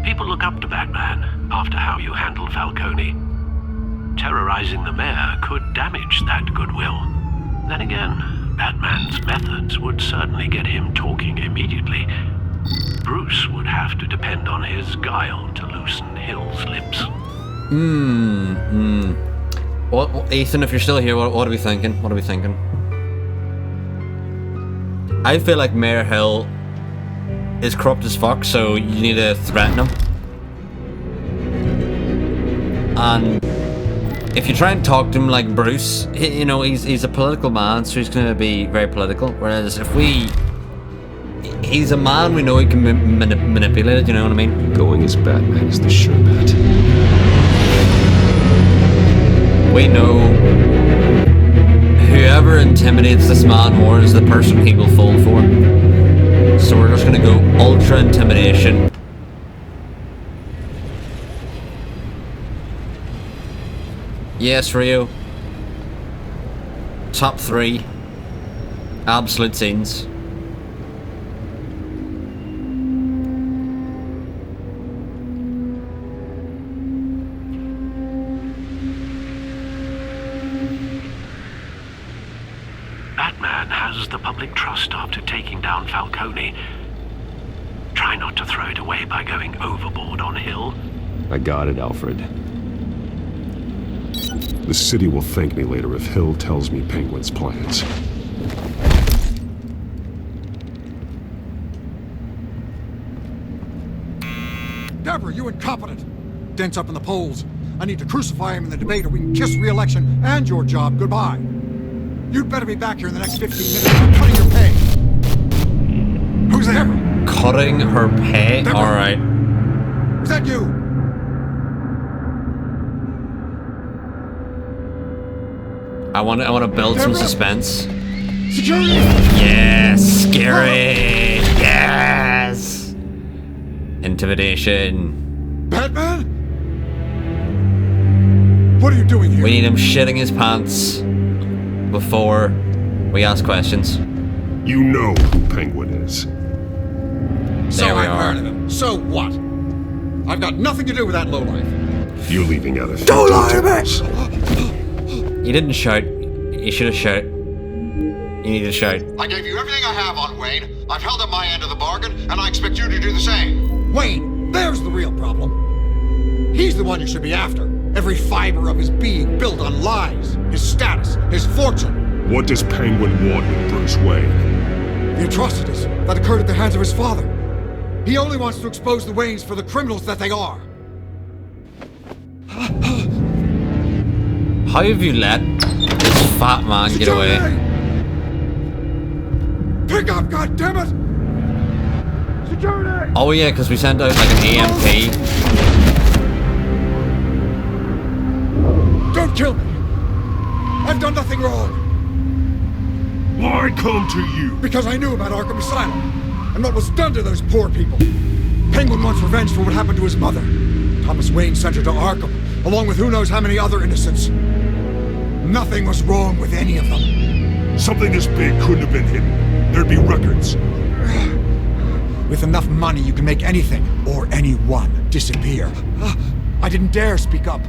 R: People look up to Batman after how you handled Falcone. Terrorizing the mayor could damage that goodwill. Then again, Batman's methods would certainly get him talking immediately. Bruce would have to depend on his guile to loosen Hill's lips.
A: What, Ethan, if you're still here, what are we thinking? What are we thinking? I feel like Mayor Hill is corrupt as fuck, so you need to threaten him. And if you try and talk to him like Bruce, you know, he's a political man, so he's going to be very political. Whereas if he's a man we know he can manipulate it, you know what I mean?
J: Going as Batman is the sure bet.
A: We know whoever intimidates this man more is the person he will fall for. So we're just going to go ultra intimidation. Yes, Rio. Top 3. Absolute scenes.
R: Batman has the public trust after taking down Falcone. Try not to throw it away by going overboard on Hill.
J: I got it, Alfred. The city will thank me later if Hill tells me Penguin's plans.
S: Deborah, you incompetent! Dent's up in the polls. I need to crucify him in the debate or we can kiss re-election and your job goodbye. You'd better be back here in the next 15 minutes. I'm cutting your pay. Who's there?
A: Cutting her pay? Alright.
S: Is that you?
A: I want to build some suspense.
S: Security!
A: Yes, scary. Yes. Intimidation.
S: Batman? What are you doing here?
A: We need him shitting his pants before we ask questions.
J: You know who Penguin is.
S: So
A: There we
S: I've
A: are.
S: heard of him. So what? I've got nothing to do with that lowlife.
J: You're leaving out a few
S: Don't lie to
J: details.
A: You didn't shout. You should have shouted. You need to shout.
S: I gave you everything I have on Wayne. I've held up my end of the bargain, and I expect you to do the same. Wayne, there's the real problem. He's the one you should be after. Every fiber of his being built on lies. His status, his fortune.
J: What does Penguin want with Bruce Wayne?
S: The atrocities that occurred at the hands of his father. He only wants to expose the Waynes for the criminals that they are.
A: How have you let this fat man get away?
S: Pick up, goddammit! Security!
A: Oh yeah, because we sent out like an EMP.
S: Don't kill me! I've done nothing wrong!
J: Why come to you?
S: Because I knew about Arkham Asylum, and what was done to those poor people. Penguin wants revenge for what happened to his mother. Thomas Wayne sent her to Arkham, along with who knows how many other innocents. Nothing was wrong with any of them.
J: Something this big couldn't have been hidden. There'd be records.
S: With enough money, you can make anything, or anyone, disappear. I didn't dare speak up.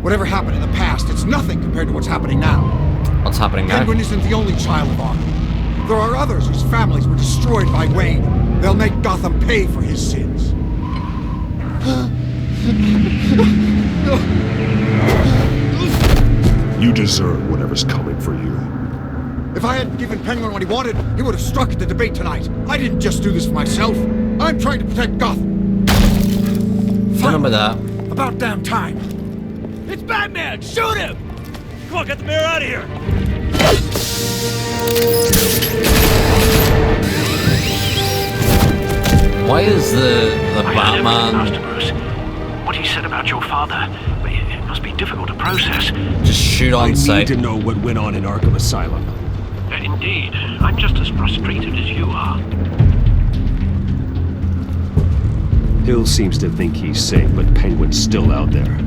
S: Whatever happened in the past, it's nothing compared to what's happening now.
A: What's happening now?
S: Penguin isn't the only child of Arkham. There are others whose families were destroyed by Wayne. They'll make Gotham pay for his sins.
J: You deserve whatever's coming for you.
S: If I hadn't given Penguin what he wanted, he would have struck at the debate tonight. I didn't just do this for myself. I'm trying to protect Gotham.
A: Remember that.
S: About damn time.
N: It's Batman! Shoot him! Come on, get the mayor out of here!
A: Why is the Batman...
R: Master Bruce. What he said about your father, it must be difficult to process.
A: Just shoot on sight.
J: I need to know what went on in Arkham Asylum.
R: Indeed. I'm just as frustrated as you are.
J: Hill seems to think he's safe, but Penguin's still out there.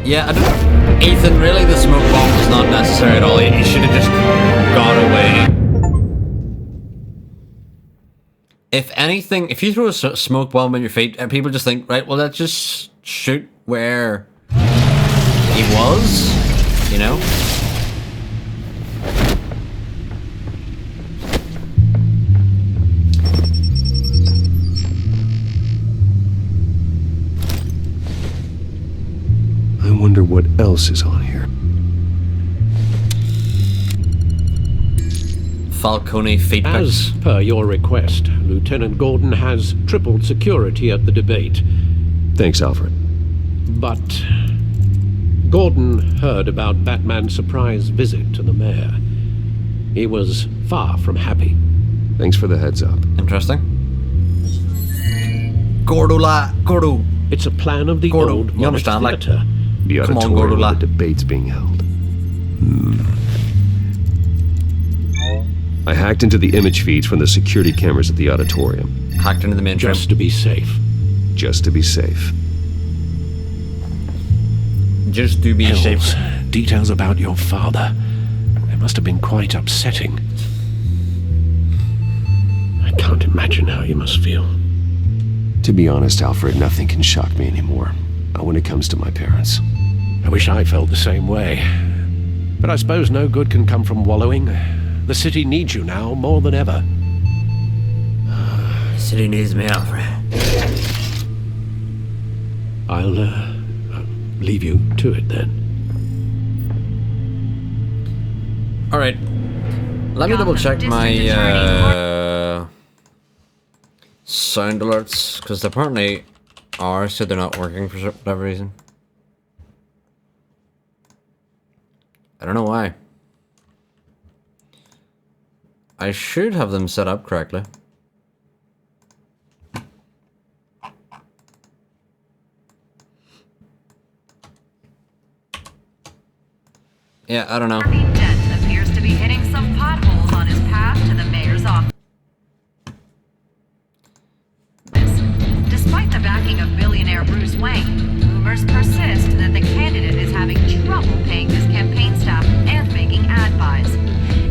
A: Yeah, I don't... Ethan, really, the smoke bomb was not necessary at all. He should have just got away. If anything, if you throw a smoke bomb in your feet, and people just think, right, well, let's just shoot where he was, you know?
J: I wonder what else is on here.
A: Falcone feet
I: As per your request, Lieutenant Gordon has tripled security at the debate.
J: Thanks, Alfred.
I: But Gordon heard about Batman's surprise visit to the mayor. He was far from happy.
J: Thanks for the heads up.
A: Interesting. Gordo.
I: It's a plan of the old
A: you understand, like,
I: theater.
J: The auditorium where the debate's being held. I hacked into the image feeds from the security cameras at the auditorium.
A: Hacked into the main
I: Just to be safe.
J: Just to be safe.
A: Just to be
I: Hills,
A: safe.
I: Details about your father. They must have been quite upsetting. I can't imagine how you must feel.
J: To be honest, Alfred, nothing can shock me anymore. Not when it comes to my parents.
I: I wish I felt the same way. But I suppose no good can come from wallowing. The city needs you now more than ever.
A: The city needs me, Alfred.
I: I'll leave you to it then.
A: Alright. Let me double check my sound alerts, because apparently ours said they're not working for whatever reason. I don't know why. I should have them set up correctly. Yeah, I don't know.
T: Harvey Dent appears to be hitting some potholes on his path to the mayor's office. Despite the backing of billionaire Bruce Wayne, rumors persist that the candidate is having trouble paying his campaign staff and making ad buys.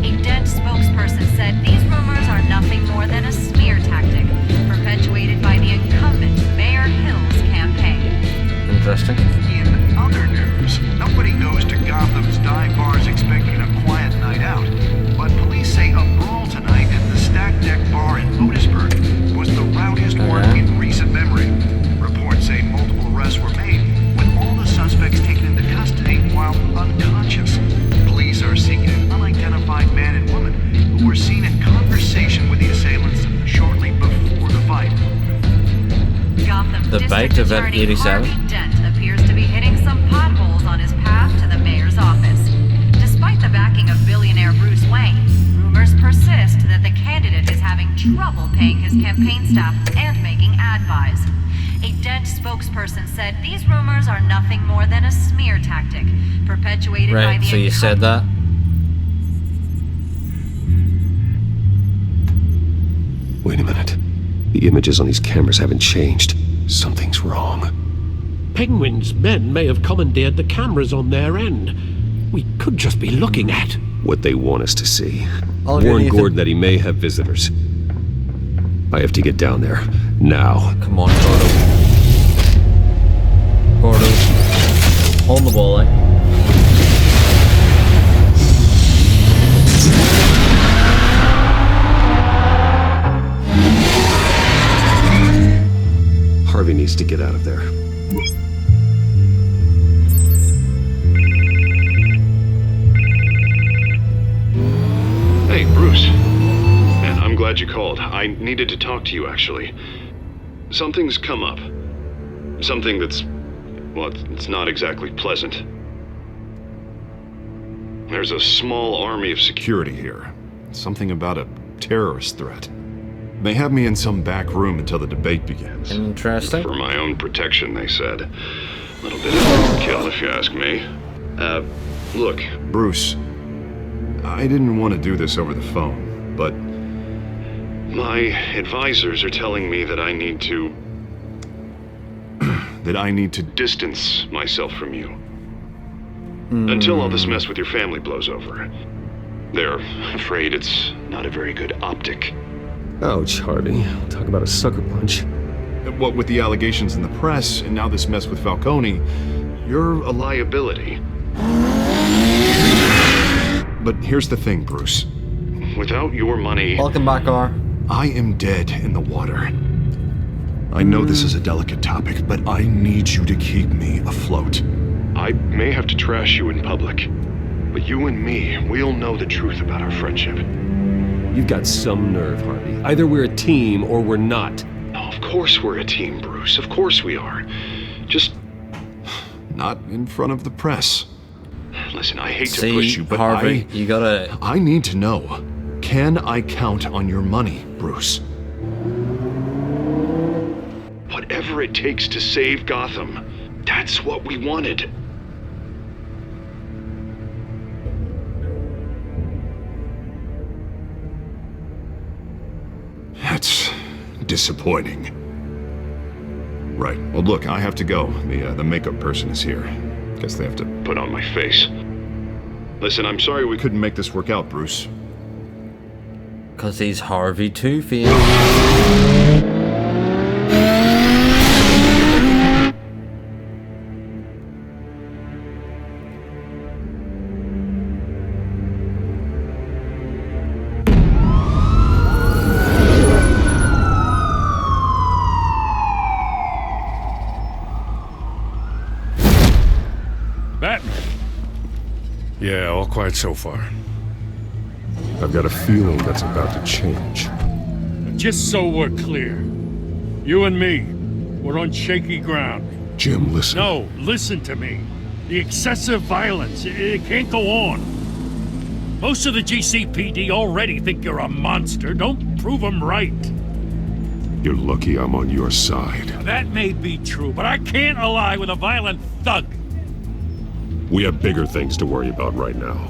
T: A Dent spokesperson said these rumors are nothing more than a smear tactic perpetuated by the incumbent Mayor Hill's campaign.
A: Interesting.
U: In other news, nobody goes to Gotham's dive bars expecting a quiet night out, but police say a brawl tonight at the Stack Deck Bar in Otisburg was the rowdiest one in recent memory. Reports say multiple arrests were made, with all the suspects taken into custody while unconscious. Police are seeking an unidentified man and woman who were seen in conversation with the assailants shortly before the fight.
T: Gotham
A: The bite of that 87.
T: Harvey Dent appears to be hitting some potholes on his path to the mayor's office. Despite the backing of billionaire Bruce Wayne, rumors persist that the candidate is having trouble paying his campaign staff and making ad buys. A Dent spokesperson said these rumors are nothing more than a smear tactic perpetuated by
A: Right,
T: the
A: so you said that?
J: Wait a minute. The images on these cameras haven't changed. Something's wrong.
I: Penguin's men may have commandeered the cameras on their end. We could just be looking at
J: what they want us to see.
A: All good,
J: Warn
A: Ethan.
J: Gordon that he may have visitors. I have to get down there. Now.
A: Come on, Gordo. Gordo. On the ball, eh?
J: Harvey needs to get out of there.
C: Hey, Bruce. Man, I'm glad you called. I needed to talk to you, actually. Something's come up. Something that's... well, it's not exactly pleasant. There's a small army of security here. Something about a terrorist threat. They have me in some back room until the debate begins.
A: Interesting.
C: For my own protection, they said. A little bit of overkill, if you ask me. Look, Bruce, I didn't want to do this over the phone, but my advisors are telling me that I need to... that I need to distance myself from you. Until all this mess with your family blows over. They're afraid it's not a very good optic.
J: Ouch, Harvey. Talk about a sucker punch.
C: What with the allegations in the press, and now this mess with Falcone, you're a liability. But here's the thing, Bruce. Without your money...
A: Welcome back, R.
C: I am dead in the water. I know this is a delicate topic, but I need you to keep me afloat. I may have to trash you in public, but you and me, we'll know the truth about our friendship.
J: You've got some nerve, Harvey. Either we're a team or we're not.
C: No, of course we're a team, Bruce. Of course we are. Just... not in front of the press. Listen, I hate to push you, but
A: Harvey, you gotta...
C: I need to know. Can I count on your money, Bruce? Whatever it takes to save Gotham. That's what we wanted. That's disappointing. Right. Well, look, I have to go. The makeup person is here. Guess they have to put on my face. Listen, I'm sorry we couldn't make this work out, Bruce.
A: 'Cause he's Harvey Two-Face.
E: Yeah, all quiet so far.
J: I've got a feeling that's about to change.
E: Just so we're clear, you and me, we're on shaky ground.
J: Jim, listen.
E: No, listen to me. The excessive violence, it can't go on. Most of the GCPD already think you're a monster. Don't prove them right.
J: You're lucky I'm on your side.
E: That may be true, but I can't ally with a violent thug.
J: We have bigger things to worry about right now.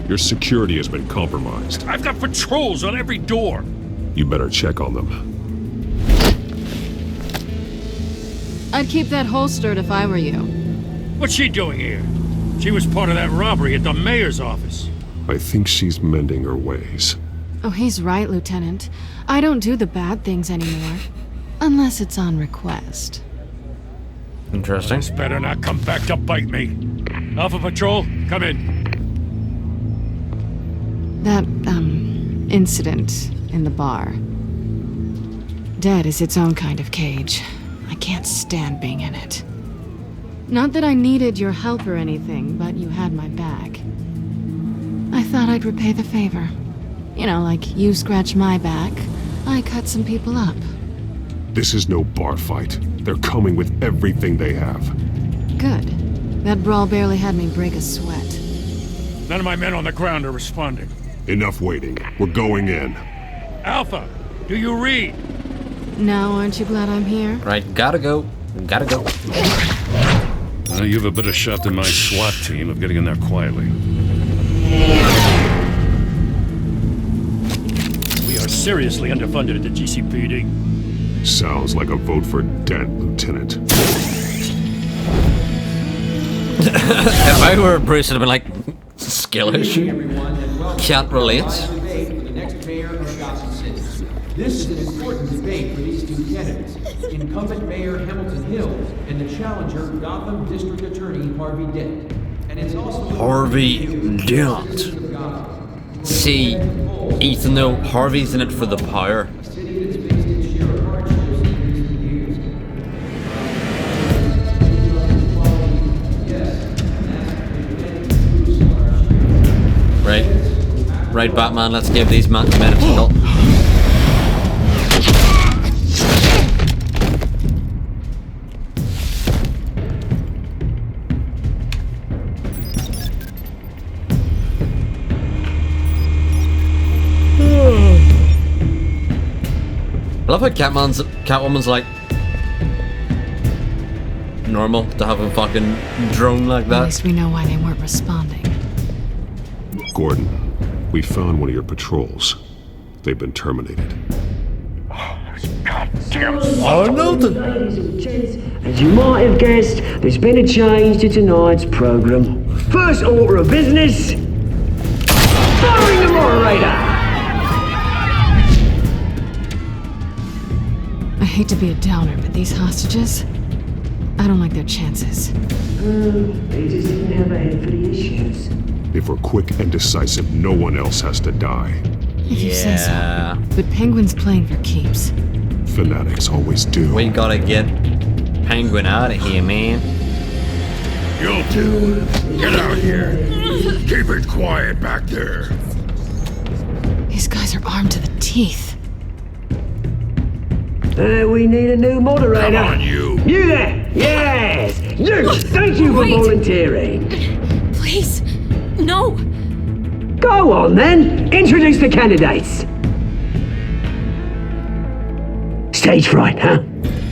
J: Your security has been compromised.
E: I've got patrols on every door.
J: You better check on them.
Q: I'd keep that holstered if I were you.
E: What's she doing here? She was part of that robbery at the mayor's office.
J: I think she's mending her ways.
Q: Oh, he's right, Lieutenant. I don't do the bad things anymore. Unless it's on request.
A: Interesting.
E: This better not come back to bite me. Alpha Patrol, come in.
Q: That, incident in the bar. Dead is its own kind of cage. I can't stand being in it. Not that I needed your help or anything, but you had my back. I thought I'd repay the favor. You know, like you scratch my back, I cut some people up.
J: This is no bar fight. They're coming with everything they have.
Q: Good. That brawl barely had me break a sweat.
E: None of my men on the ground are responding.
J: Enough waiting. We're going in.
E: Alpha, do you read?
Q: Now, aren't you glad I'm here?
A: Right, gotta go. Gotta go.
E: You have a better shot than my SWAT team of getting in there quietly. We are seriously underfunded at the GCPD.
J: Sounds like a vote for Dent, Lieutenant.
A: If I were Bruce, I'd have been like, skill issue? Can't relate.
F: This is an important debate for these two candidates. incumbent Mayor Hamilton Hills, and the challenger, Gotham District Attorney Harvey Dent. And it's also
A: Harvey Dent. See, Ethan, though, Harvey's in it for the power. Right, Batman, let's give these men a tickle. I love how Catwoman's like normal to have a fucking drone like that.
Q: At least we know why they weren't responding.
J: Gordon, we found one of your patrols. They've been terminated.
A: Oh, nothing.
V: As you might have guessed, there's been a change to tonight's program. First order of business, firing the moderator.
Q: I hate to be a downer, but these hostages, I don't like their chances.
V: They just didn't have a head for the issues.
J: If we're quick and decisive, no one else has to die.
Q: If you say so. But Penguin's playing for keeps.
J: Fanatics always do.
A: We gotta get Penguin out of here, man.
L: You two, get out here. Keep it quiet back there.
Q: These guys are armed to the teeth.
V: We need a new moderator.
L: Come on, you.
V: You there? Yes. You. Thank you for volunteering.
D: Please, no.
V: Go on then. Introduce the candidates. Stage fright, huh?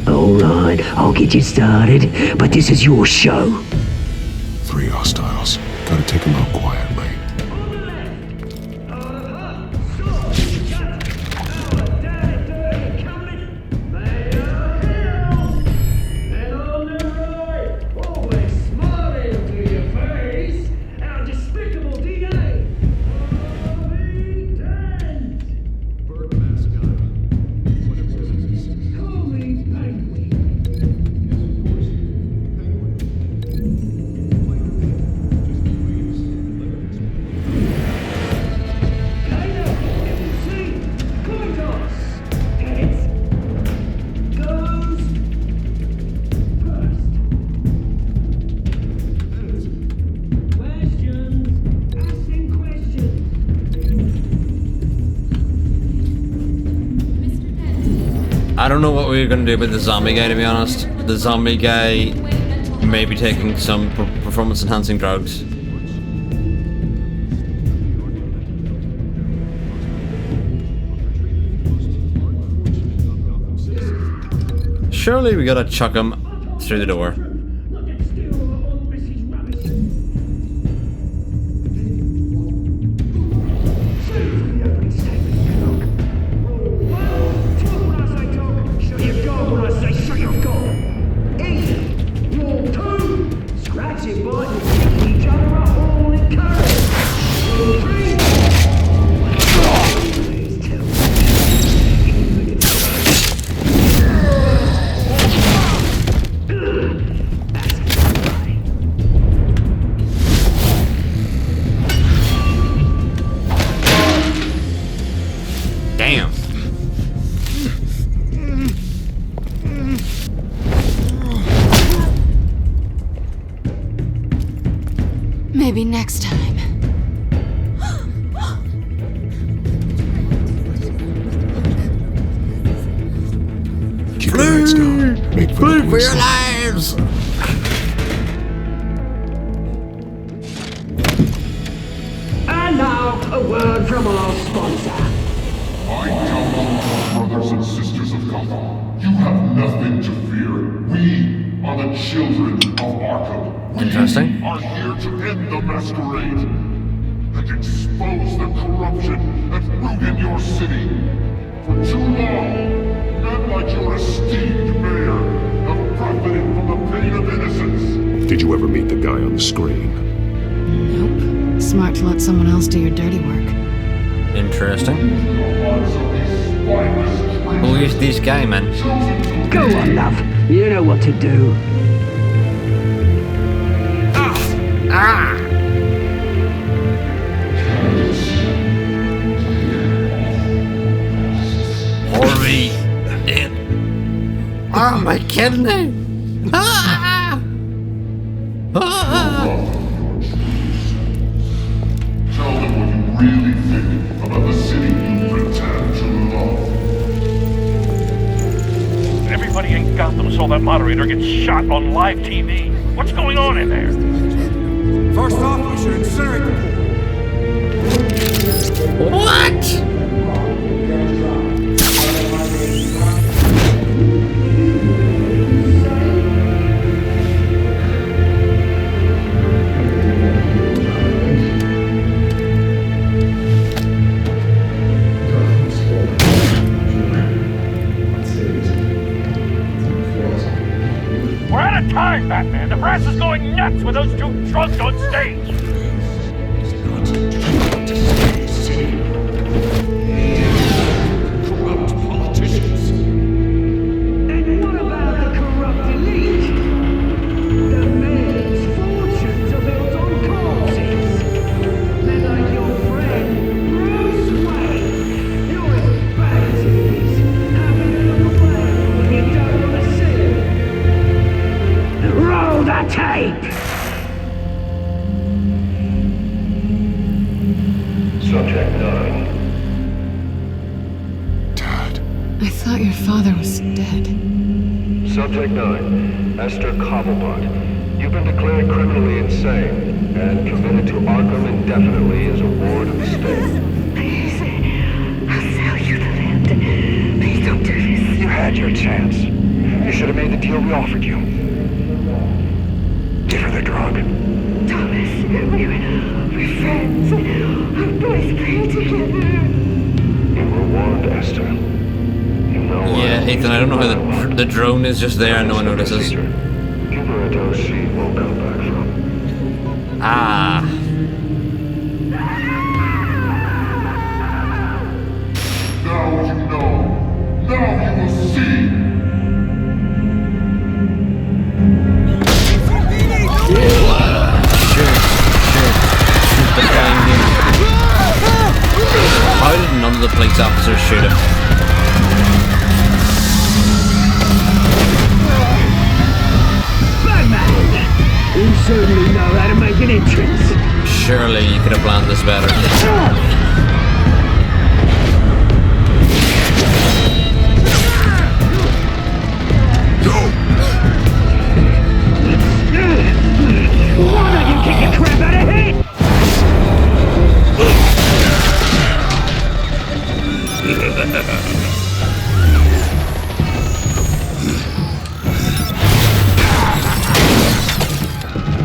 V: All right, I'll get you started, but this is your show.
J: 3 hostiles. Gotta take them out quietly.
A: I don't know what we're gonna do about the zombie guy, to be honest. The zombie guy may be taking some performance-enhancing drugs. Surely we gotta chuck him through the door. Damn.
Q: Maybe next time.
J: Keep your heads down. Make for the
A: for your lives!
V: And now, a word from our sponsor.
W: I count on our brothers and sisters of Gotham. You have nothing to fear. We are the children of Arkham.
A: Interesting.
W: We are here to end the masquerade and expose the corruption that ruined your city. For too long, men like your esteemed mayor have profited from the pain of innocence.
J: Did you ever meet the guy on the screen?
Q: Nope. Smart to let someone else do your dirty work.
A: Interesting.
W: The hearts of these spineless
A: Who is this guy, man?
V: Go on, love. You know what to do.
A: Harvey Dent. Oh, my kidney.
W: Tell them what you really think about the city you pretend to love.
N: Everybody in Gotham saw that moderator get shot on live TV. What's going on in there?
B: First off, we should incinerate the pool.
A: What?
N: We're out of time, Batman. The brass is going nuts with those two drunks on stage.
B: Corrupt politicians.
V: And what about the corrupt elite? The men's fortunes are built on corpses. They're like your friend, Bruce Wayne. You're as bad as he is. Having a look away when you don't want to see him. Roll the tape!
W: Subject 9.
Q: I thought your father was dead.
G: Subject 9, Esther Cobblepot. You've been declared criminally insane and committed to Arkham indefinitely as a ward of the state.
V: Please, I'll sell you the land. Please don't do this.
G: You had your chance. You should have made the deal we offered you. Give her the drug.
V: Thomas, we're friends. Our boys play together.
G: You were warned, Esther.
A: Yeah, Ethan, I don't know how the drone is just there and no one notices.
G: Give her a dose she won't come back from.
A: Ah.
W: Now you know. Now you will see.
A: How did none of the police officers shoot him?
V: Batman! You certainly know how to make an entrance.
A: Surely you could have planned this better.
V: Why don't you kick the crap out of him?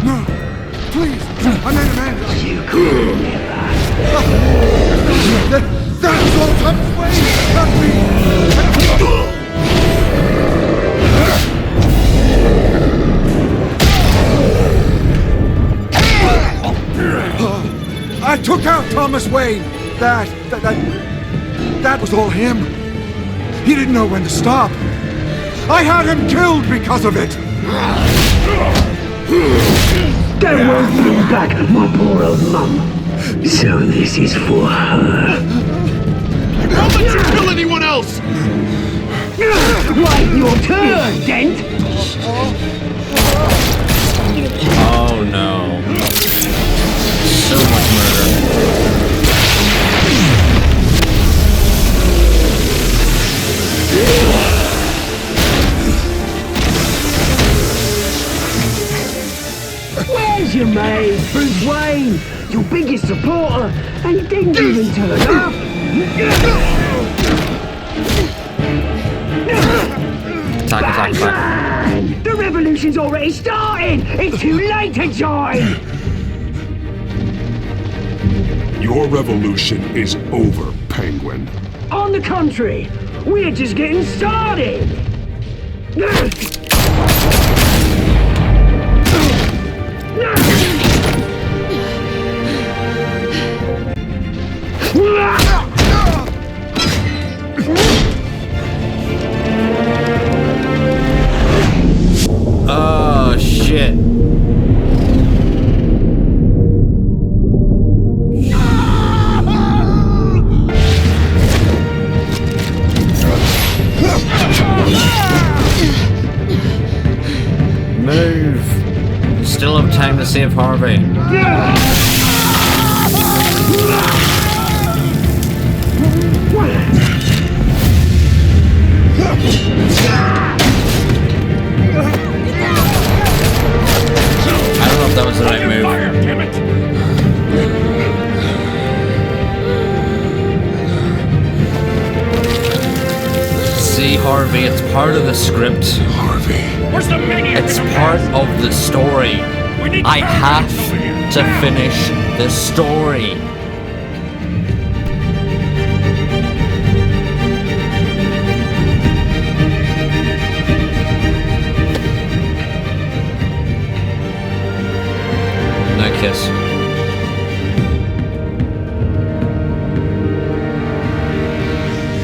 B: No, please, I'm not a man.
V: You could never.
B: That was all Thomas Wayne, not me. I took out Thomas Wayne. That was all him. He didn't know when to stop. I had him killed because of it.
V: That won't bring back my poor old mum. So this is for her.
W: Don't let you kill anyone else!
V: Right, your turn, Dent!
A: Oh no. So much murder.
V: Where's your mate, Bruce Wayne? Your biggest supporter, and he didn't even turn up.
A: Attack.
V: Batman! The revolution's already starting! It's too late to join!
H: Your revolution is over, Penguin.
V: On the contrary, we're just getting started!
A: to save Harvey. I don't know if that was the right move. See, Harvey, it's part of the script.
L: Harvey.
N: Where's the menu?
A: It's part of the story. I have to finish the story. No kiss.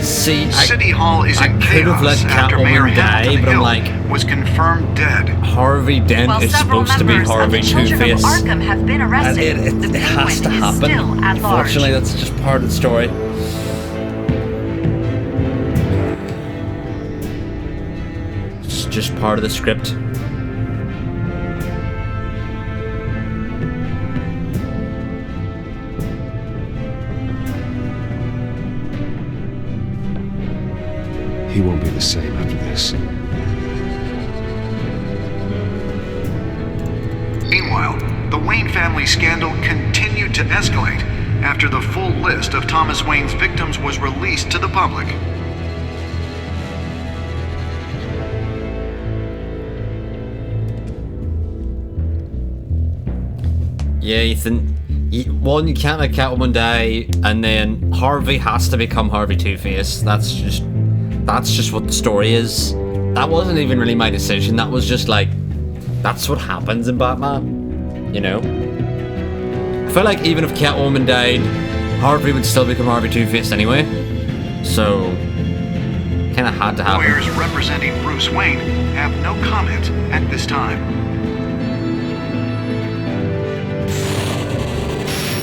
A: See,
U: City Hall is in
A: could have let
U: chaos after Mayor
A: Catwoman die,
U: Hamilton
A: but I'm
U: Hill
A: like,
U: was confirmed dead.
A: Harvey Dent
T: While
A: is
T: several
A: supposed to be
T: members of
A: Harvey
T: the Children of
A: Two-Face.
T: Arkham have been
A: And
T: arrested.
A: it
T: The
A: has to
T: Penguin is
A: happen.
T: still at large.
A: Unfortunately, that's just part of the story. It's just part of the script.
J: He won't be the same after this.
U: Meanwhile, the Wayne family scandal continued to escalate after the full list of Thomas Wayne's victims was released to the public.
A: Yeah, Ethan. One, you can't let Catwoman die, and then Harvey has to become Harvey Two-Face. That's just what the story is. That wasn't even really my decision. That was just like, that's what happens in Batman. You know? I feel like even if Catwoman died, Harvey would still become Harvey Two-Face anyway. So, kinda had to happen.
U: Lawyers representing Bruce Wayne have no comment at this time.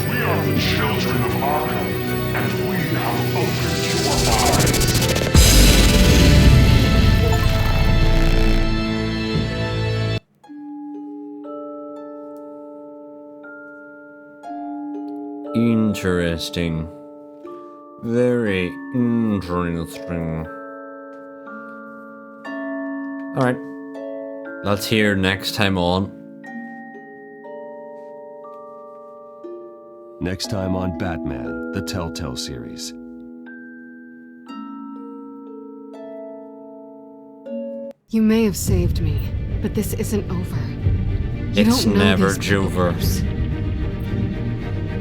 W: We are the children of Arkham, and we have opened your eyes.
A: Interesting. Very interesting. Alright. Let's hear next time on.
J: Next time on Batman, the Telltale series.
Q: You may have saved me, but this isn't over. You
A: It's
Q: don't know
A: never
Q: these people,
A: Jover.
Q: Bruce.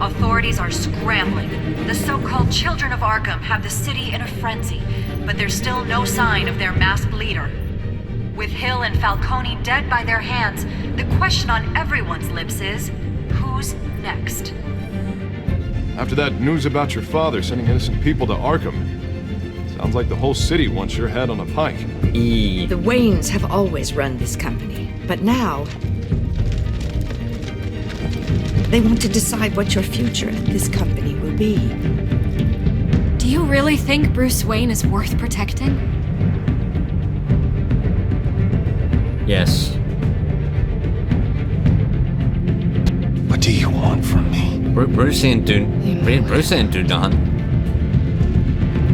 T: Authorities are scrambling. The so-called Children of Arkham have the city in a frenzy, but there's still no sign of their masked leader. With Hill and Falcone dead by their hands, the question on everyone's lips is, who's next?
C: After that news about your father sending innocent people to Arkham, sounds like the whole city wants your head on a pike.
K: The Waynes have always run this company, but now they want to decide what your future at this company will be.
D: Do you really think Bruce Wayne is worth protecting?
A: Yes.
L: What do you want from me?
A: Bruce ain't doing nothing.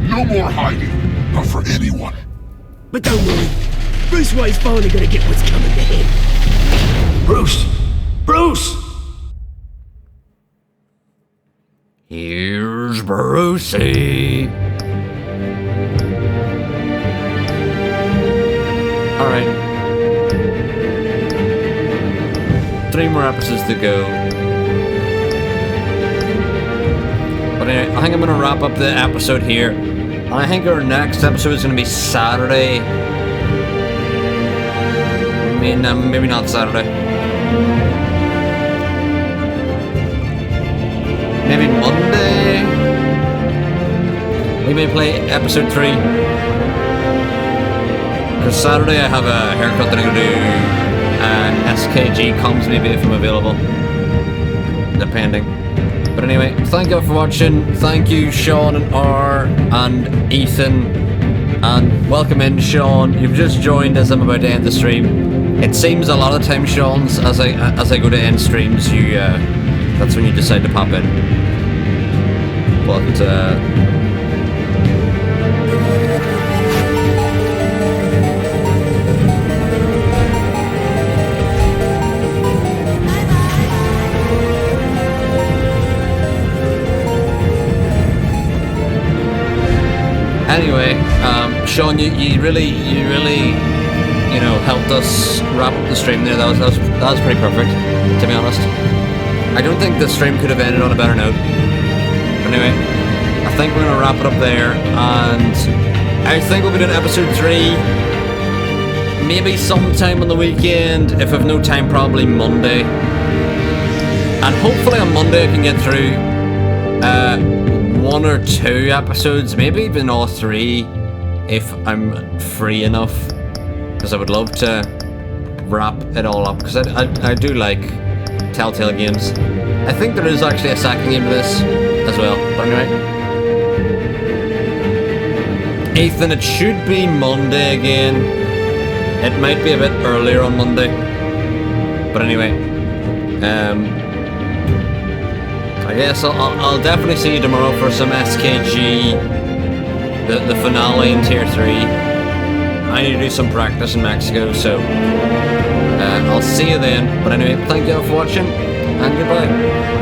W: No more hiding, not for anyone.
B: But don't worry, Bruce Wayne's finally gonna get what's coming to him.
N: Bruce! Bruce!
A: Here's Brucey. Alright. 3 more episodes to go. But anyway, I think I'm gonna wrap up the episode here. I think our next episode is gonna be Saturday. I mean, maybe not Saturday. Maybe Monday? We may play episode 3. Because Saturday I have a haircut that I'm gonna do. And SKG comes maybe if I'm available. Depending. But anyway, thank you for watching. Thank you, Sean and R and Ethan. And welcome in, Sean. You've just joined as I'm about to end the stream. It seems a lot of times, Sean's, as I go to end streams, you that's when you decide to pop in. But anyway, Sean, you really, you know, helped us wrap up the stream there. That was pretty perfect, to be honest. I don't think the stream could have ended on a better note. But anyway, I think we're gonna wrap it up there, and I think we'll be doing episode 3 maybe sometime on the weekend. If I've no time, probably Monday. And hopefully on Monday I can get through 1 or 2 episodes, maybe even all 3, if I'm free enough. Because I would love to wrap it all up, because I do like Telltale games. I think there is actually a second game to this as well, but anyway. Ethan, it should be Monday again. It might be a bit earlier on Monday, but anyway. I guess I'll definitely see you tomorrow for some SKG, the finale in Tier 3. I need to do some practice in Mexico, so I'll see you then. But anyway, thank you all for watching, and goodbye.